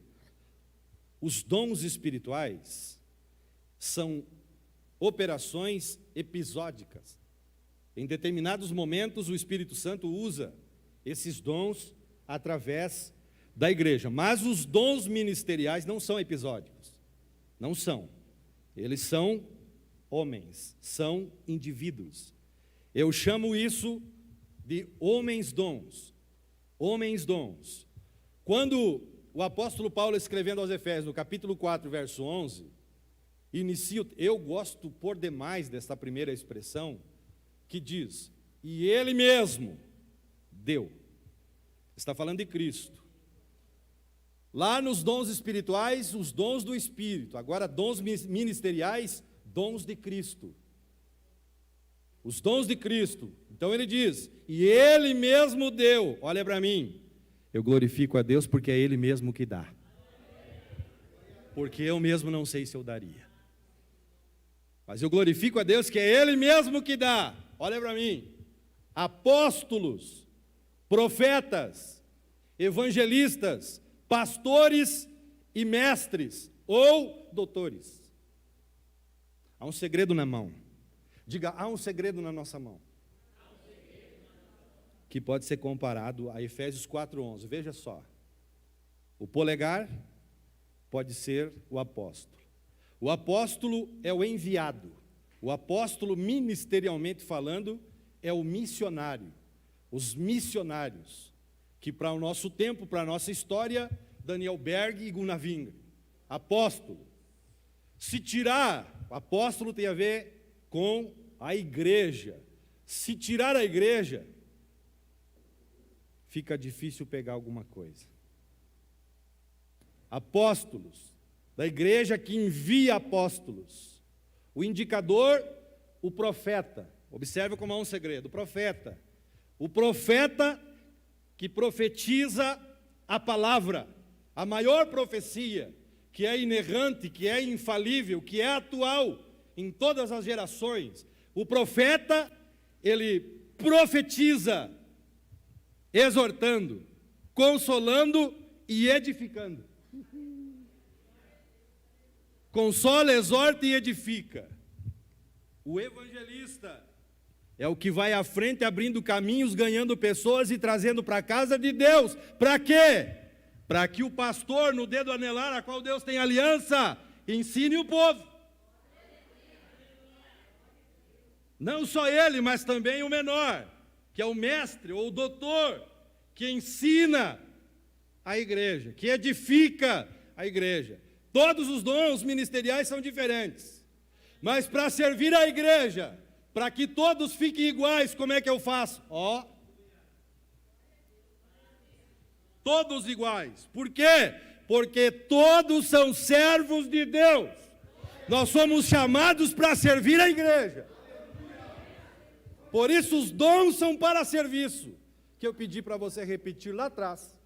Os dons espirituais são operações episódicas. Em determinados momentos, o Espírito Santo usa esses dons através da igreja. Mas os dons ministeriais não são episódicos. Não são. Eles são homens, são indivíduos. Eu chamo isso de homens dons. Homens dons. Quando o apóstolo Paulo, escrevendo aos Efésios, no capítulo 4, verso 11, eu gosto por demais desta primeira expressão, que diz, e Ele mesmo deu. Está falando de Cristo. Lá nos dons espirituais, os dons do Espírito. Agora, dons ministeriais, dons de Cristo. Os dons de Cristo. Então ele diz, e Ele mesmo deu. Olha para mim, eu glorifico a Deus porque é Ele mesmo que dá. Porque eu mesmo não sei se eu daria. Mas eu glorifico a Deus que é Ele mesmo que dá. Olha para mim, apóstolos, profetas, evangelistas, pastores e mestres, ou doutores. Há um segredo na mão. Diga, há um segredo na nossa mão. Que pode ser comparado a Efésios 4:11. Veja só. O polegar pode ser o apóstolo. O apóstolo é o enviado. O apóstolo, ministerialmente falando, é o missionário. Os missionários, que para o nosso tempo, para a nossa história, Daniel Berg e Gunnar Wingren. Apóstolo. Se tirar, apóstolo tem a ver com a igreja. Se tirar a igreja, fica difícil pegar alguma coisa. Apóstolos, da igreja que envia apóstolos. O indicador, o profeta. Observe como há um segredo. O profeta que profetiza a palavra, a maior profecia, que é inerrante, que é infalível, que é atual em todas as gerações. O profeta, ele profetiza, exortando, consolando e edificando. Consola, exorta e edifica. O evangelista é o que vai à frente, abrindo caminhos, ganhando pessoas e trazendo para a casa de Deus. Para quê? Para que o pastor, no dedo anelar, a qual Deus tem aliança, ensine o povo. Não só ele, mas também o menor, que é o mestre ou o doutor, que ensina a igreja, que edifica a igreja. Todos os dons ministeriais são diferentes, mas para servir a igreja, para que todos fiquem iguais, como é que eu faço? Todos iguais. Por quê? Porque todos são servos de Deus. Nós somos chamados para servir a igreja. Por isso os dons são para serviço, que eu pedi para você repetir lá atrás.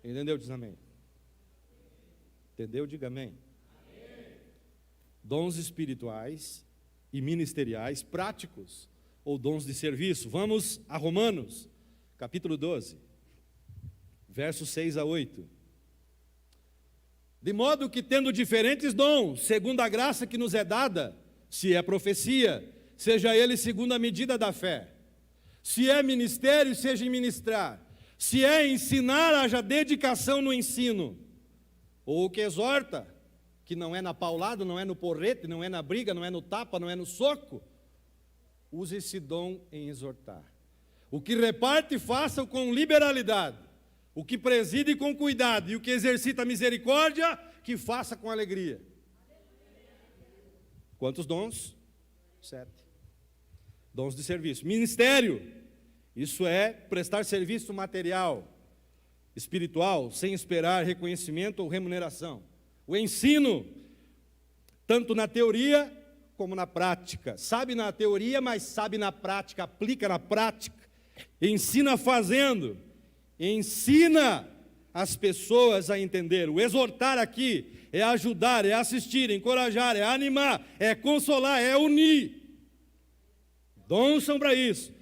Entendeu? Diz amém. Entendeu? Diga amém. Dons espirituais e ministeriais práticos, ou dons de serviço. Vamos a Romanos, capítulo 12, versos 6 a 8. De modo que, tendo diferentes dons, segundo a graça que nos é dada, se é profecia, seja ele segundo a medida da fé. Se é ministério, seja em ministrar. Se é ensinar, haja dedicação no ensino. Ou o que exorta, que não é na paulada, não é no porrete, não é na briga, não é no tapa, não é no soco. Use esse dom em exortar. O que reparte, faça-o com liberalidade. O que preside com cuidado. E o que exercita misericórdia, que faça com alegria. Quantos dons? 7. Dons de serviço. Ministério. Isso é prestar serviço material, espiritual, sem esperar reconhecimento ou remuneração. O ensino, tanto na teoria como na prática. Sabe na teoria, mas sabe na prática, aplica na prática. Ensina fazendo. Ensina as pessoas a entender. O exortar aqui é ajudar, é assistir, é encorajar, é animar, é consolar, é unir. Dons são para isso.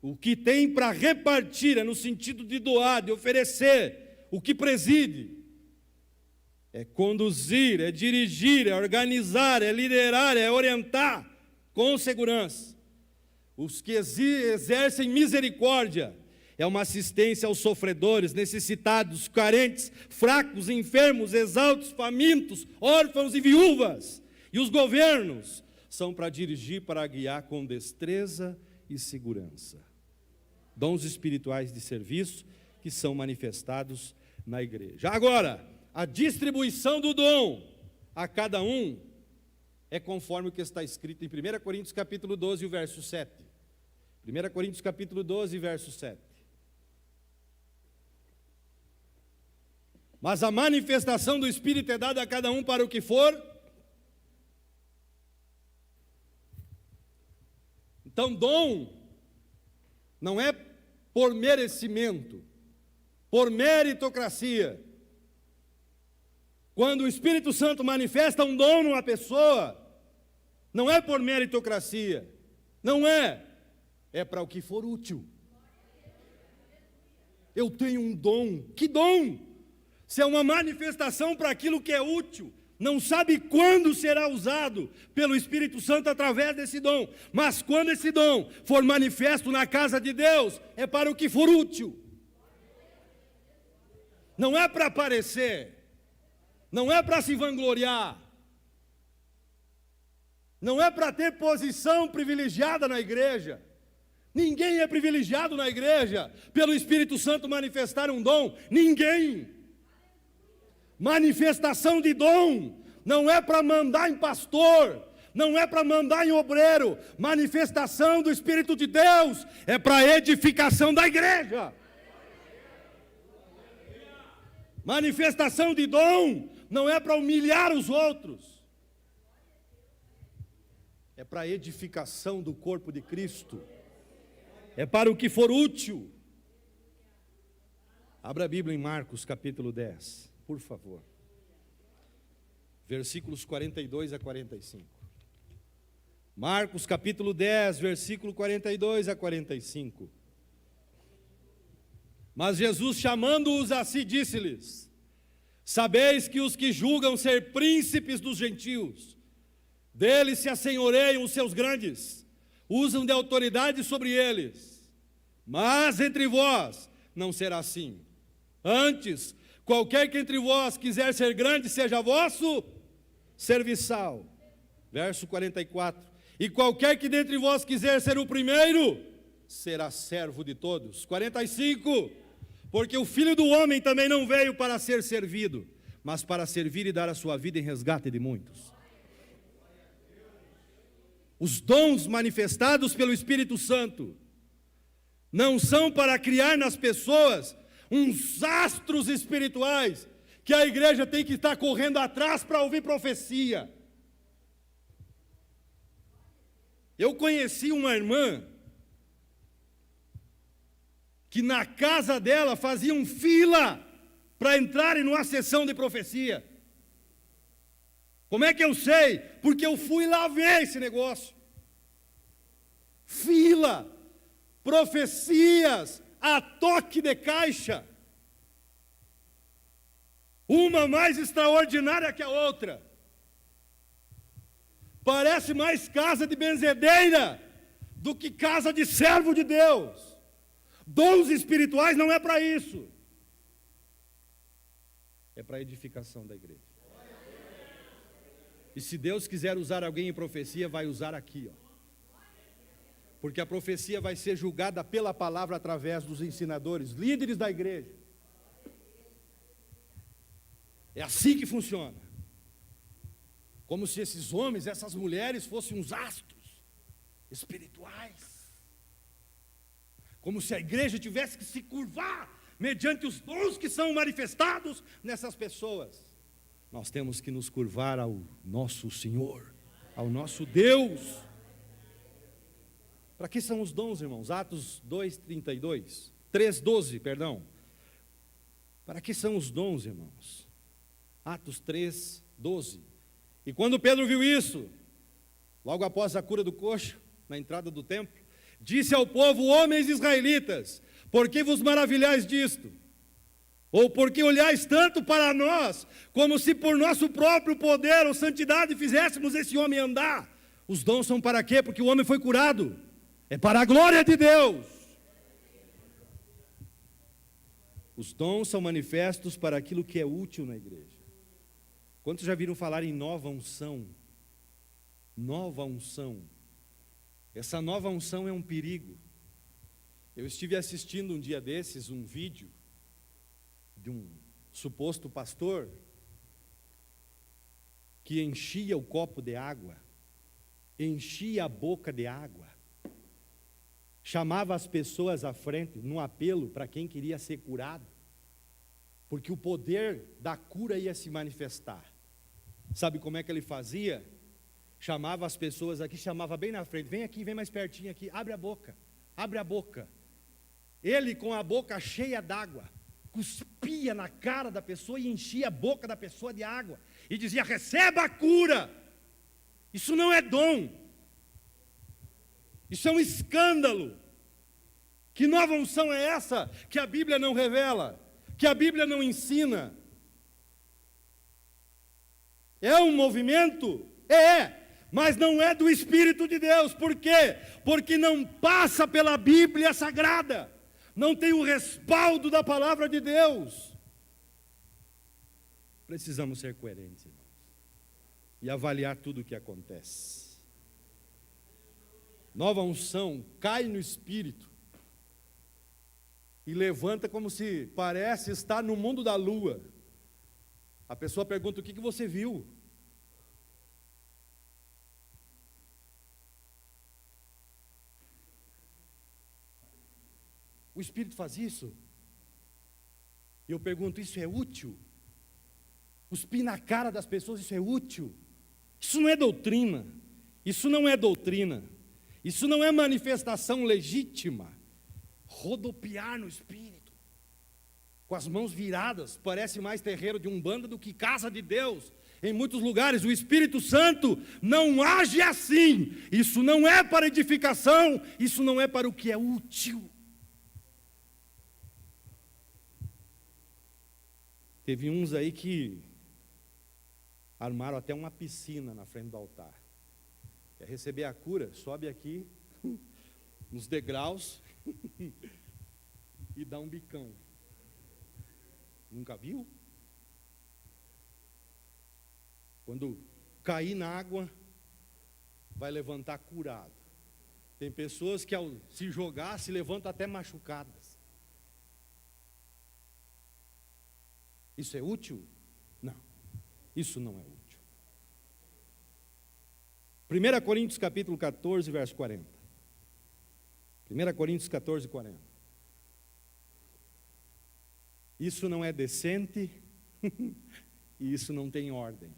O que tem para repartir é no sentido de doar, de oferecer. O que preside é conduzir, é dirigir, é organizar, é liderar, é orientar com segurança. Os que exercem misericórdia é uma assistência aos sofredores, necessitados, carentes, fracos, enfermos, exaustos, famintos, órfãos e viúvas. E os governos são para dirigir, para guiar com destreza e segurança. Dons espirituais de serviço que são manifestados na igreja. Agora, a distribuição do dom a cada um é conforme o que está escrito em 1 Coríntios capítulo 12, o verso 7. 1 Coríntios capítulo 12, verso 7. Mas a manifestação do Espírito é dada a cada um para o que for. Então, dom não é por merecimento, por meritocracia. Quando o Espírito Santo manifesta um dom numa pessoa, não é por meritocracia, não é, é para o que for útil. Eu tenho um dom, que dom? Se é uma manifestação para aquilo que é útil, não sabe quando será usado pelo Espírito Santo através desse dom, mas quando esse dom for manifesto na casa de Deus, é para o que for útil. Não é para aparecer, não é para se vangloriar, não é para ter posição privilegiada na igreja. Ninguém é privilegiado na igreja pelo Espírito Santo manifestar um dom, ninguém. Manifestação de dom não é para mandar em pastor, não é para mandar em obreiro. Manifestação do Espírito de Deus é para edificação da igreja. Manifestação de dom não é para humilhar os outros, é para a edificação do corpo de Cristo, é para o que for útil. Abra a Bíblia em Marcos capítulo 10, por favor, versículos 42 a 45. Marcos capítulo 10, versículo 42 a 45. Mas Jesus, chamando-os a si, disse-lhes: sabeis que os que julgam ser príncipes dos gentios, deles se assenhoreiam os seus grandes, usam de autoridade sobre eles. Mas entre vós não será assim. Antes, qualquer que entre vós quiser ser grande, seja vosso serviçal. Verso 44. E qualquer que dentre vós quiser ser o primeiro, será servo de todos. 45. Porque o Filho do Homem também não veio para ser servido, mas para servir e dar a sua vida em resgate de muitos. Os dons manifestados pelo Espírito Santo não são para criar nas pessoas uns astros espirituais que a igreja tem que estar correndo atrás para ouvir profecia. Eu conheci uma irmã que na casa dela faziam fila para entrarem numa sessão de profecia. Como é que eu sei? Porque eu fui lá ver esse negócio. Fila, profecias a toque de caixa, uma mais extraordinária que a outra. Parece mais casa de benzedeira do que casa de servo de Deus. Dons espirituais não é para isso, é para a edificação da igreja. E se Deus quiser usar alguém em profecia, vai usar aqui, ó. Porque a profecia vai ser julgada pela palavra através dos ensinadores, líderes da igreja. É assim que funciona. Como se esses homens, essas mulheres fossem uns astros espirituais. Como se a igreja tivesse que se curvar mediante os dons que são manifestados nessas pessoas. Nós temos que nos curvar ao nosso Senhor, ao nosso Deus. Para que são os dons, irmãos? Atos 2:32, 3:12, perdão. Para que são os dons, irmãos? Atos 3:12. E quando Pedro viu isso, logo após a cura do coxo, na entrada do templo, disse ao povo: homens israelitas, por que vos maravilhais disto? Ou por que olhais tanto para nós, como se por nosso próprio poder ou santidade fizéssemos esse homem andar? Os dons são para quê? Porque o homem foi curado. É para a glória de Deus. Os dons são manifestos para aquilo que é útil na igreja. Quantos já viram falar em nova unção? Nova unção. Essa nova unção é um perigo. Eu estive assistindo um dia desses um vídeo de um suposto pastor que enchia o copo de água, enchia a boca de água, chamava as pessoas à frente, num apelo para quem queria ser curado, porque o poder da cura ia se manifestar. Sabe como é que ele fazia? Chamava as pessoas aqui, chamava bem na frente, vem aqui, vem mais pertinho aqui, abre a boca, abre a boca. Ele com a boca cheia d'água, cuspia na cara da pessoa e enchia a boca da pessoa de água, e dizia, receba a cura. Isso não é dom, isso é um escândalo. Que nova unção é essa que a Bíblia não revela, que a Bíblia não ensina? É um movimento? Mas não é do Espírito de Deus. Por quê? Porque não passa pela Bíblia Sagrada, não tem o respaldo da palavra de Deus. Precisamos ser coerentes, irmãos, e avaliar tudo o que acontece. Nova unção cai no Espírito e levanta como se parece estar no mundo da lua. A pessoa pergunta, o que você viu? O Espírito faz isso? E eu pergunto, isso é útil? Cuspir na cara das pessoas, isso é útil? Isso não é doutrina, isso não é doutrina, isso não é manifestação legítima. Rodopiar no Espírito, com as mãos viradas, parece mais terreiro de Umbanda do que casa de Deus. Em muitos lugares o Espírito Santo não age assim. Isso não é para edificação, isso não é para o que é útil. Teve uns aí que armaram até uma piscina na frente do altar. Quer receber a cura? Sobe aqui, nos degraus, e dá um bicão. Nunca viu? Quando cair na água, vai levantar curado. Tem pessoas que ao se jogar, se levantam até machucadas. Isso é útil? Não, isso não é útil. 1 Coríntios capítulo 14, verso 40. 1 Coríntios 14, 40. Isso não é decente e isso não tem ordem.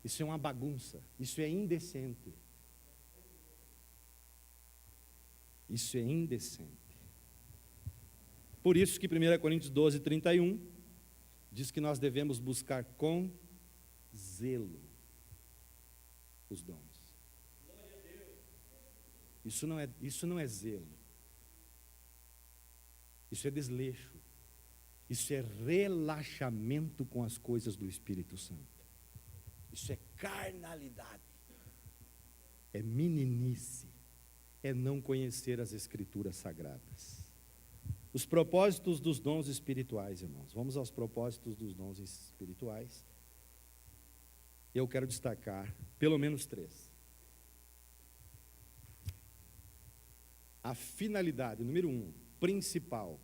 Isso é uma bagunça, isso é indecente. Isso é indecente. Por isso que 1 Coríntios 12, 31 diz que nós devemos buscar com zelo os dons. Isso não é zelo. Isso é desleixo. Isso é relaxamento com as coisas do Espírito Santo. Isso é carnalidade. É meninice. É não conhecer as Escrituras Sagradas. Os propósitos dos dons espirituais, irmãos. Vamos aos propósitos dos dons espirituais. Eu quero destacar pelo menos 3. A finalidade, número 1, principal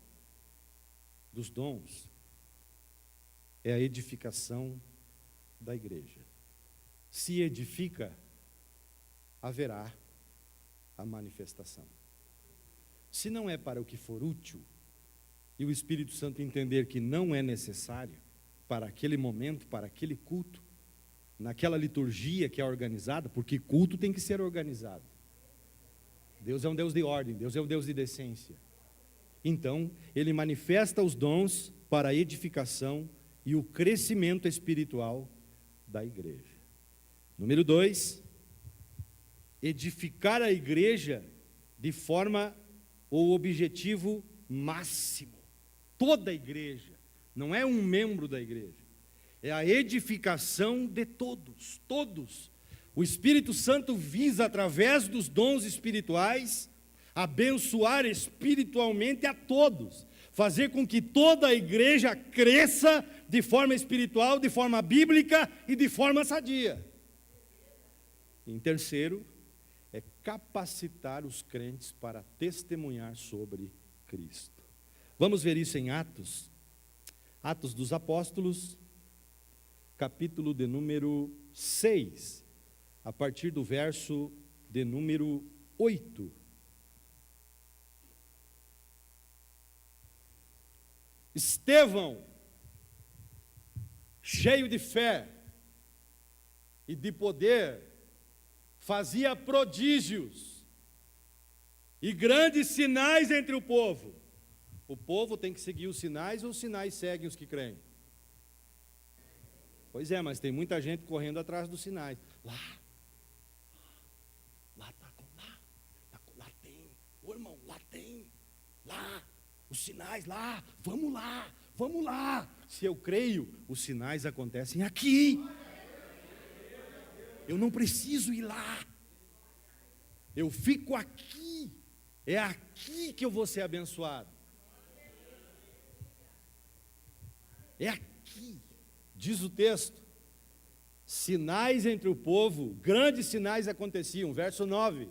dos dons é a edificação da igreja. Se edifica, haverá a manifestação. Se não é para o que for útil, e o Espírito Santo entender que não é necessário para aquele momento, para aquele culto, naquela liturgia que é organizada, porque culto tem que ser organizado. Deus é um Deus de ordem, Deus é um Deus de decência. Então, Ele manifesta os dons para a edificação e o crescimento espiritual da igreja. Número 2, edificar a igreja de forma ou objetivo máximo. Toda a igreja, não é um membro da igreja, é a edificação de todos, todos. O Espírito Santo visa, através dos dons espirituais, abençoar espiritualmente a todos, fazer com que toda a igreja cresça de forma espiritual, de forma bíblica e de forma sadia. Em terceiro, é capacitar os crentes para testemunhar sobre Cristo. Vamos ver isso em Atos. Atos dos Apóstolos, capítulo de número 6, a partir do verso de número 8. Estevão, cheio de fé e de poder, fazia prodígios e grandes sinais entre o povo. O povo tem que seguir os sinais ou os sinais seguem os que creem? Pois é, mas tem muita gente correndo atrás dos sinais. Lá tem, ô irmão, lá tem, lá, os sinais lá, vamos lá. Se eu creio, os sinais acontecem aqui. Eu não preciso ir lá. Eu fico aqui. É aqui que eu vou ser abençoado. É aqui. Diz o texto. Sinais entre o povo, grandes sinais aconteciam. Verso 9.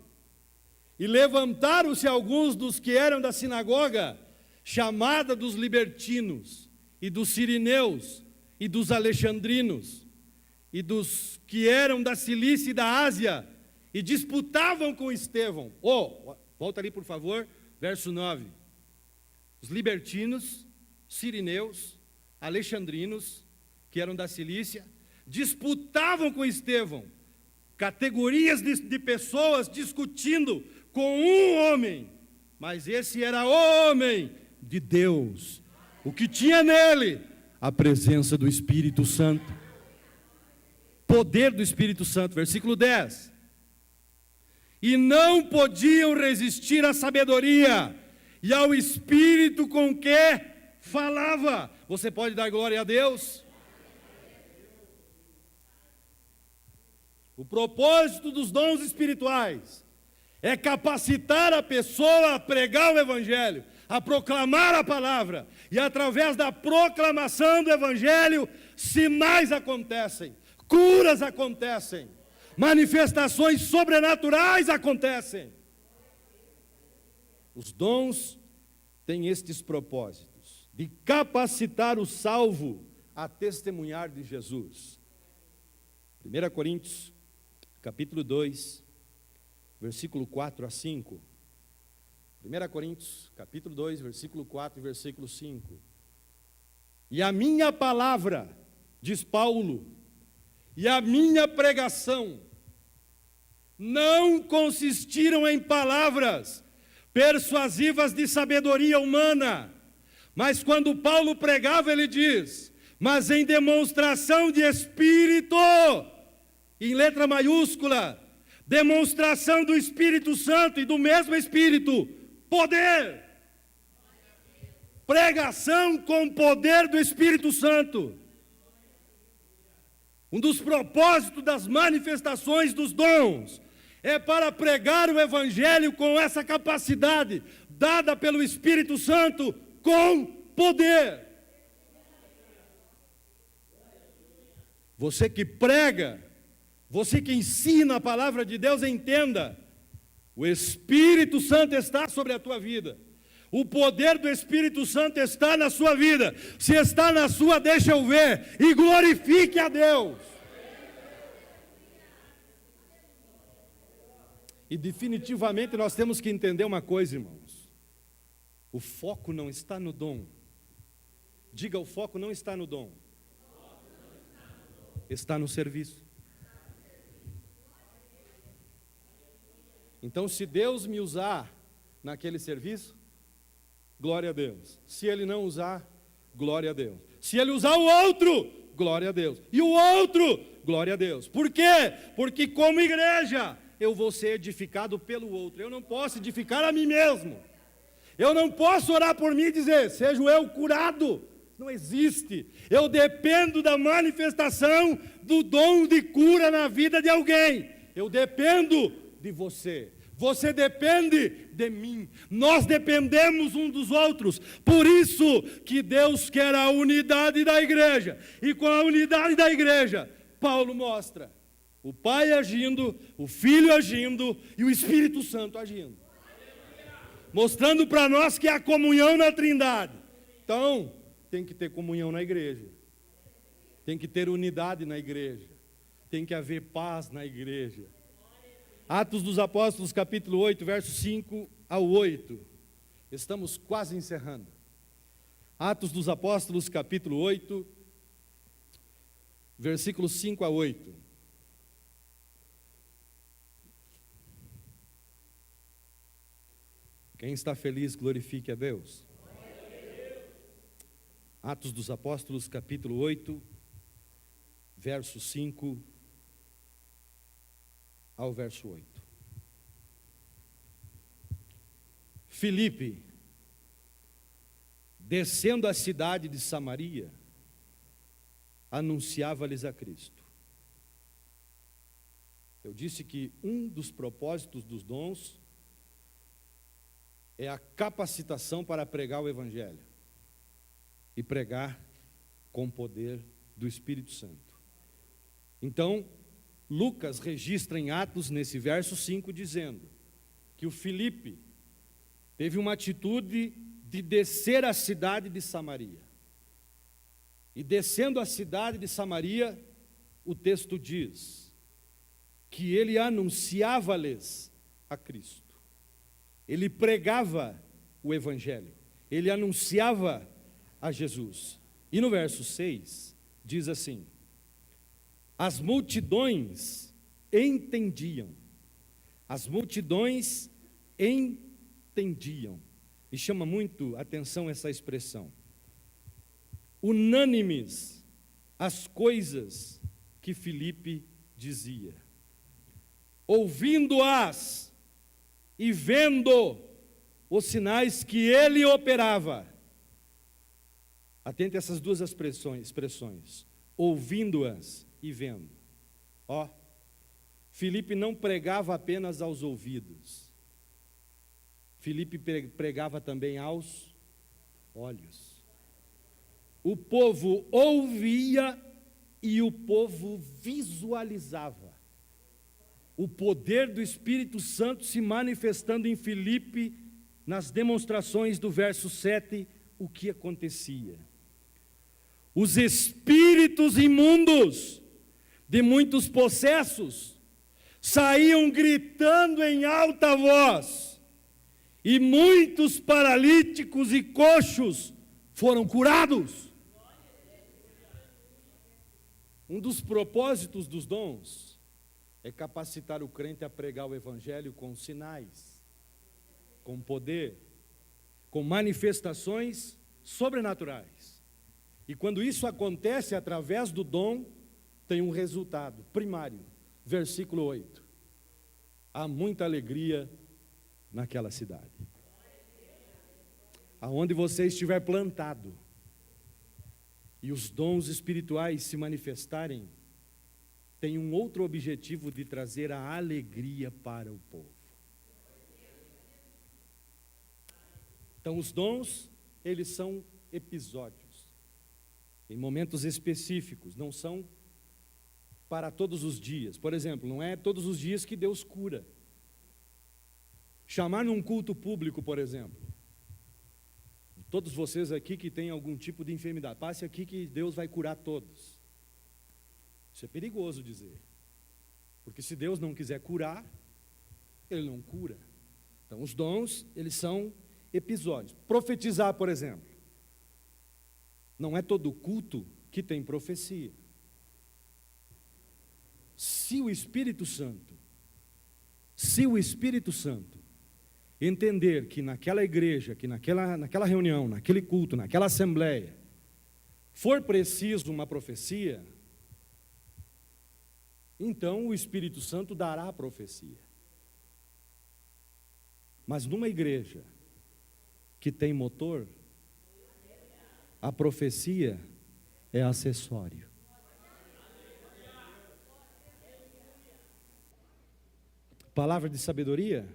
E levantaram-se alguns dos que eram da sinagoga, chamada dos libertinos, e dos sirineus, e dos alexandrinos, e dos que eram da Cilícia e da Ásia, e disputavam com Estevão. Volta ali por favor, verso 9. Os libertinos, sirineus, alexandrinos, que eram da Cilícia, disputavam com Estevão, categorias de pessoas discutindo com um homem, mas esse era o homem de Deus, o que tinha nele a presença do Espírito Santo, poder do Espírito Santo. Versículo 10. E não podiam resistir à sabedoria e ao Espírito com que falava. Você pode dar glória a Deus? O propósito dos dons espirituais é capacitar a pessoa a pregar o Evangelho, a proclamar a palavra, e através da proclamação do Evangelho, sinais acontecem, curas acontecem, manifestações sobrenaturais acontecem. Os dons têm estes propósitos, de capacitar o salvo a testemunhar de Jesus. 1 Coríntios, capítulo 2, versículo 4 a 5. 1 Coríntios, capítulo 2, versículo 4 e versículo 5. E a minha palavra, diz Paulo, e a minha pregação não consistiram em palavras persuasivas de sabedoria humana, mas quando Paulo pregava, ele diz, mas em demonstração de Espírito, em letra maiúscula, demonstração do Espírito Santo e do mesmo Espírito, poder, pregação com poder do Espírito Santo. Um dos propósitos das manifestações dos dons é para pregar o Evangelho com essa capacidade, dada pelo Espírito Santo, com poder. Você que prega, você que ensina a palavra de Deus, entenda, o Espírito Santo está sobre a tua vida. O poder do Espírito Santo está na sua vida. Se está na sua, deixa eu ver. E glorifique a Deus. E definitivamente nós temos que entender uma coisa, irmãos. O foco não está no dom. Diga, o foco não está no dom. Está no serviço. Então, se Deus me usar naquele serviço, glória a Deus. Se Ele não usar, glória a Deus. Se Ele usar o outro, glória a Deus. E o outro, glória a Deus. Por quê? Porque como igreja, eu vou ser edificado pelo outro. Eu não posso edificar a mim mesmo. Eu não posso orar por mim e dizer, seja eu curado. Não existe. Eu dependo da manifestação do dom de cura na vida de alguém. Eu dependo de você. Você depende de mim. Nós dependemos um dos outros. Por isso que Deus quer a unidade da igreja. E com a unidade da igreja, Paulo mostra O Pai agindo, o Filho agindo e o Espírito Santo agindo. Mostrando para nós que há comunhão na Trindade. Então, tem que ter comunhão na igreja. Tem que ter unidade na igreja. Tem que haver paz na igreja. Atos dos Apóstolos, capítulo 8, versos 5 ao 8. Estamos quase encerrando. Atos dos Apóstolos, capítulo 8, versículos 5 a 8. Quem está feliz, glorifique a Deus. Atos dos Apóstolos, capítulo 8, verso 5 ao verso 8. Filipe, descendo a cidade de Samaria, anunciava-lhes a Cristo. Eu disse que um dos propósitos dos dons é a capacitação para pregar o Evangelho e pregar com poder do Espírito Santo. Então, Lucas registra em Atos, nesse verso 5, dizendo que o Filipe teve uma atitude de descer a cidade de Samaria. E descendo a cidade de Samaria, o texto diz que ele anunciava-lhes a Cristo. Ele pregava o Evangelho, ele anunciava a Jesus. E no verso 6, diz assim: as multidões entendiam, as multidões entendiam. E chama muito atenção essa expressão. Unânimes as coisas que Filipe dizia, ouvindo-as e vendo os sinais que ele operava. Atente a essas duas expressões, ouvindo-as e vendo. Filipe não pregava apenas aos ouvidos, Filipe pregava também aos olhos. O povo ouvia e o povo visualizava o poder do Espírito Santo se manifestando em Filipe, nas demonstrações do verso 7, o que acontecia. Os espíritos imundos de muitos possessos saíam gritando em alta voz, e muitos paralíticos e coxos foram curados. Um dos propósitos dos dons é capacitar o crente a pregar o Evangelho com sinais, com poder, com manifestações sobrenaturais. E quando isso acontece através do dom, tem um resultado primário. Versículo 8. Há muita alegria naquela cidade. Aonde você estiver plantado e os dons espirituais se manifestarem, tem um outro objetivo de trazer a alegria para o povo. Então, os dons, eles são episódios, em momentos específicos, não são para todos os dias. Por exemplo, não é todos os dias que Deus cura. Chamar num culto público, por exemplo, todos vocês aqui que têm algum tipo de enfermidade, passe aqui que Deus vai curar todos. Isso é perigoso dizer, porque se Deus não quiser curar, Ele não cura. Então os dons, eles são episódios. Profetizar, por exemplo, não é todo culto que tem profecia. Se o Espírito Santo entender que naquela igreja, que naquela reunião, naquele culto, naquela assembleia, for preciso uma profecia, então o Espírito Santo dará a profecia. Mas numa igreja que tem motor, a profecia é acessório. Palavra de sabedoria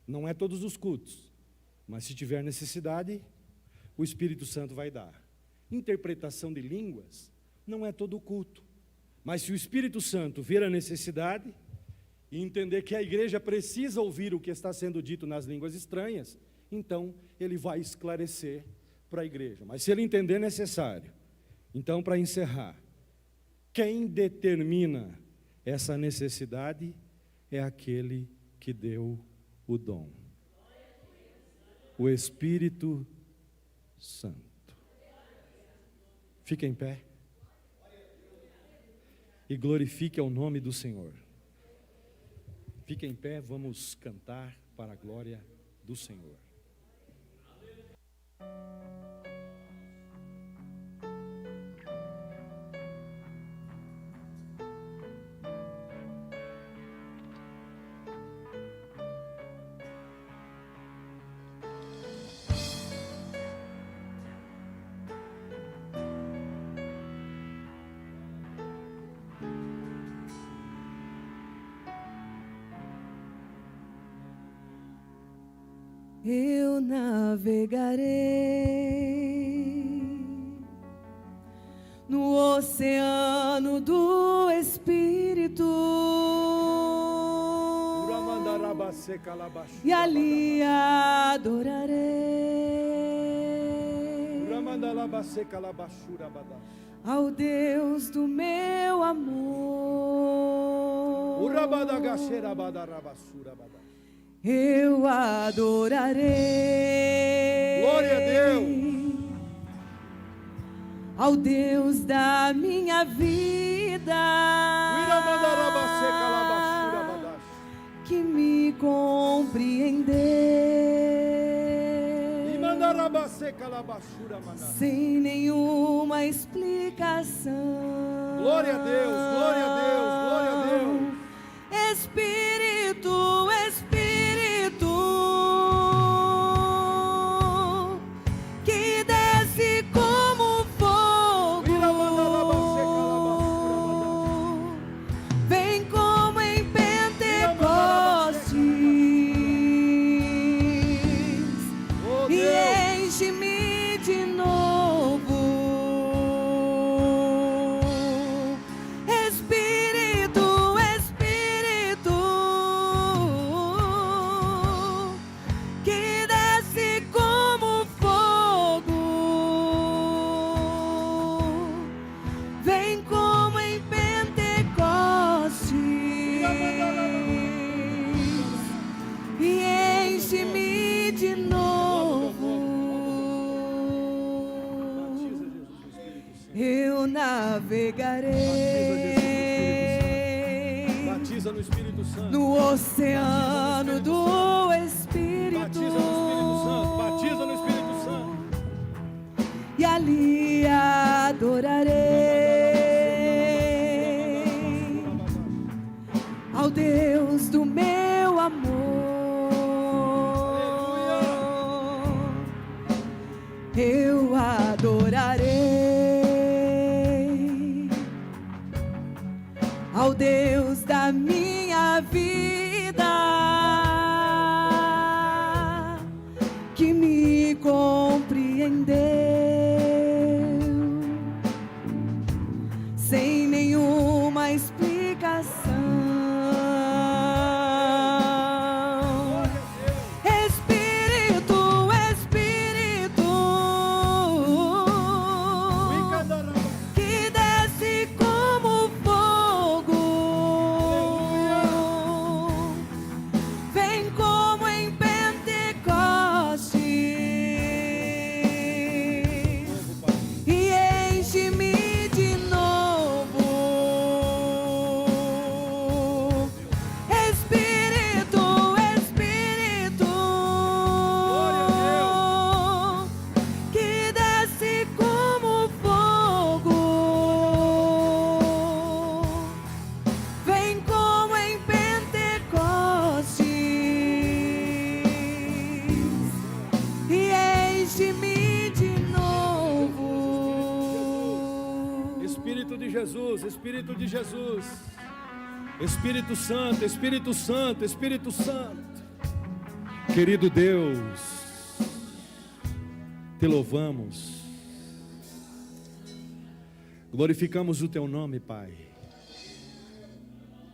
não é todos os cultos, mas se tiver necessidade, o Espírito Santo vai dar. Interpretação de línguas não é todo culto, Mas se o Espírito Santo ver a necessidade e entender que a igreja precisa ouvir o que está sendo dito nas línguas estranhas, então ele vai esclarecer para a igreja. Mas se ele entender necessário, então, para encerrar, quem determina essa necessidade é aquele que deu o dom, o Espírito Santo. Fique em pé e glorifique ao nome do Senhor. Fique em pé, vamos cantar para a glória do Senhor. Eu navegarei no oceano do Espírito e ali adorarei ao Deus do meu amor. Eu adorarei. Glória a Deus. Ao Deus da minha vida, que me compreendeu sem nenhuma explicação. Glória a Deus, glória a Deus, glória a Deus. Espírito, Espírito, que desce como fogo, vem como em Pentecostes e enche-me de novo. Espírito, Espírito, que desce como fogo, vem como em Pentecostes e enche-me de novo. Eu navegarei Batiza no Espírito Santo. no oceano do Espírito Batiza no Espírito Santo. Batiza no Espírito Santo. e ali adorarei ao Deus do meu amor. Eu adorarei ao Deus da minha vida, que me compreendeu sem nenhuma explicação. Espírito, Espírito, que desce como fogo, vem como em Pentecostes e enche-me de novo. Espírito, Espírito, que desce como fogo, vem como em Pentecostes e enche-me de novo. Espírito de Jesus, Espírito de Jesus. Espírito Santo, Espírito Santo, Espírito Santo. Querido Deus, te louvamos, glorificamos o teu nome, Pai.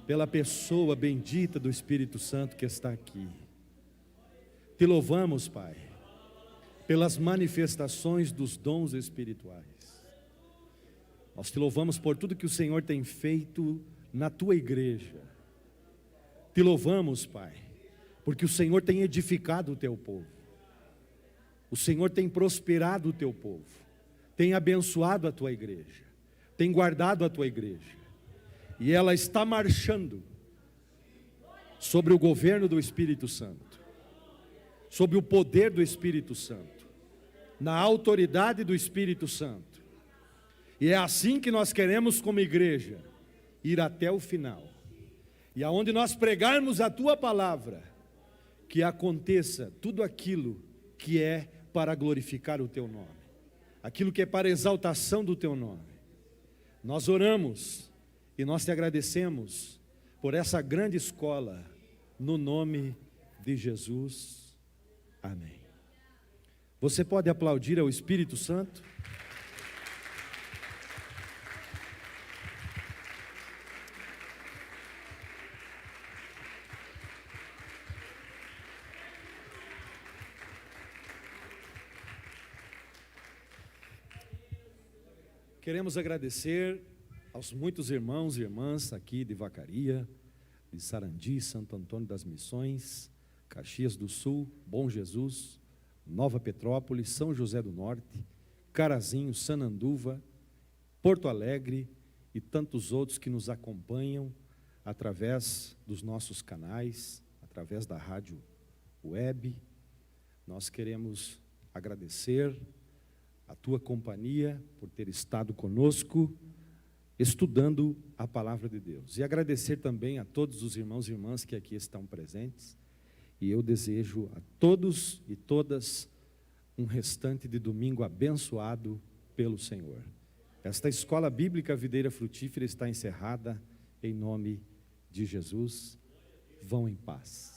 pela pessoa bendita do Espírito Santo que está aqui. Te louvamos, Pai, pelas manifestações dos dons espirituais. Nós te louvamos por tudo que o Senhor tem feito na tua igreja. Te louvamos, Pai, porque o Senhor tem edificado o teu povo. O Senhor tem prosperado o teu povo, tem abençoado a tua igreja, tem guardado a tua igreja. E ela está marchando sobre o governo do Espírito Santo, sobre o poder do Espírito Santo, na autoridade do Espírito Santo. E é assim que nós queremos, como igreja, ir até o final. E aonde nós pregarmos a tua palavra, que aconteça tudo aquilo que é para glorificar o teu nome, aquilo que é para exaltação do teu nome. Nós oramos e nós te agradecemos por essa grande escola, no nome de Jesus. Amém. Você pode aplaudir ao Espírito Santo? Queremos agradecer aos muitos irmãos e irmãs aqui de Vacaria, de Sarandi, Santo Antônio das Missões, Caxias do Sul, Bom Jesus, Nova Petrópolis, São José do Norte, Carazinho, Sananduva, Porto Alegre e tantos outros que nos acompanham através dos nossos canais, através da rádio web. Nós queremos agradecer a tua companhia por ter estado conosco, estudando a palavra de Deus. E agradecer também a todos os irmãos e irmãs que aqui estão presentes. E eu desejo a todos e todas um restante de domingo abençoado pelo Senhor. Esta escola bíblica Videira Frutífera está encerrada em nome de Jesus. Vão em paz.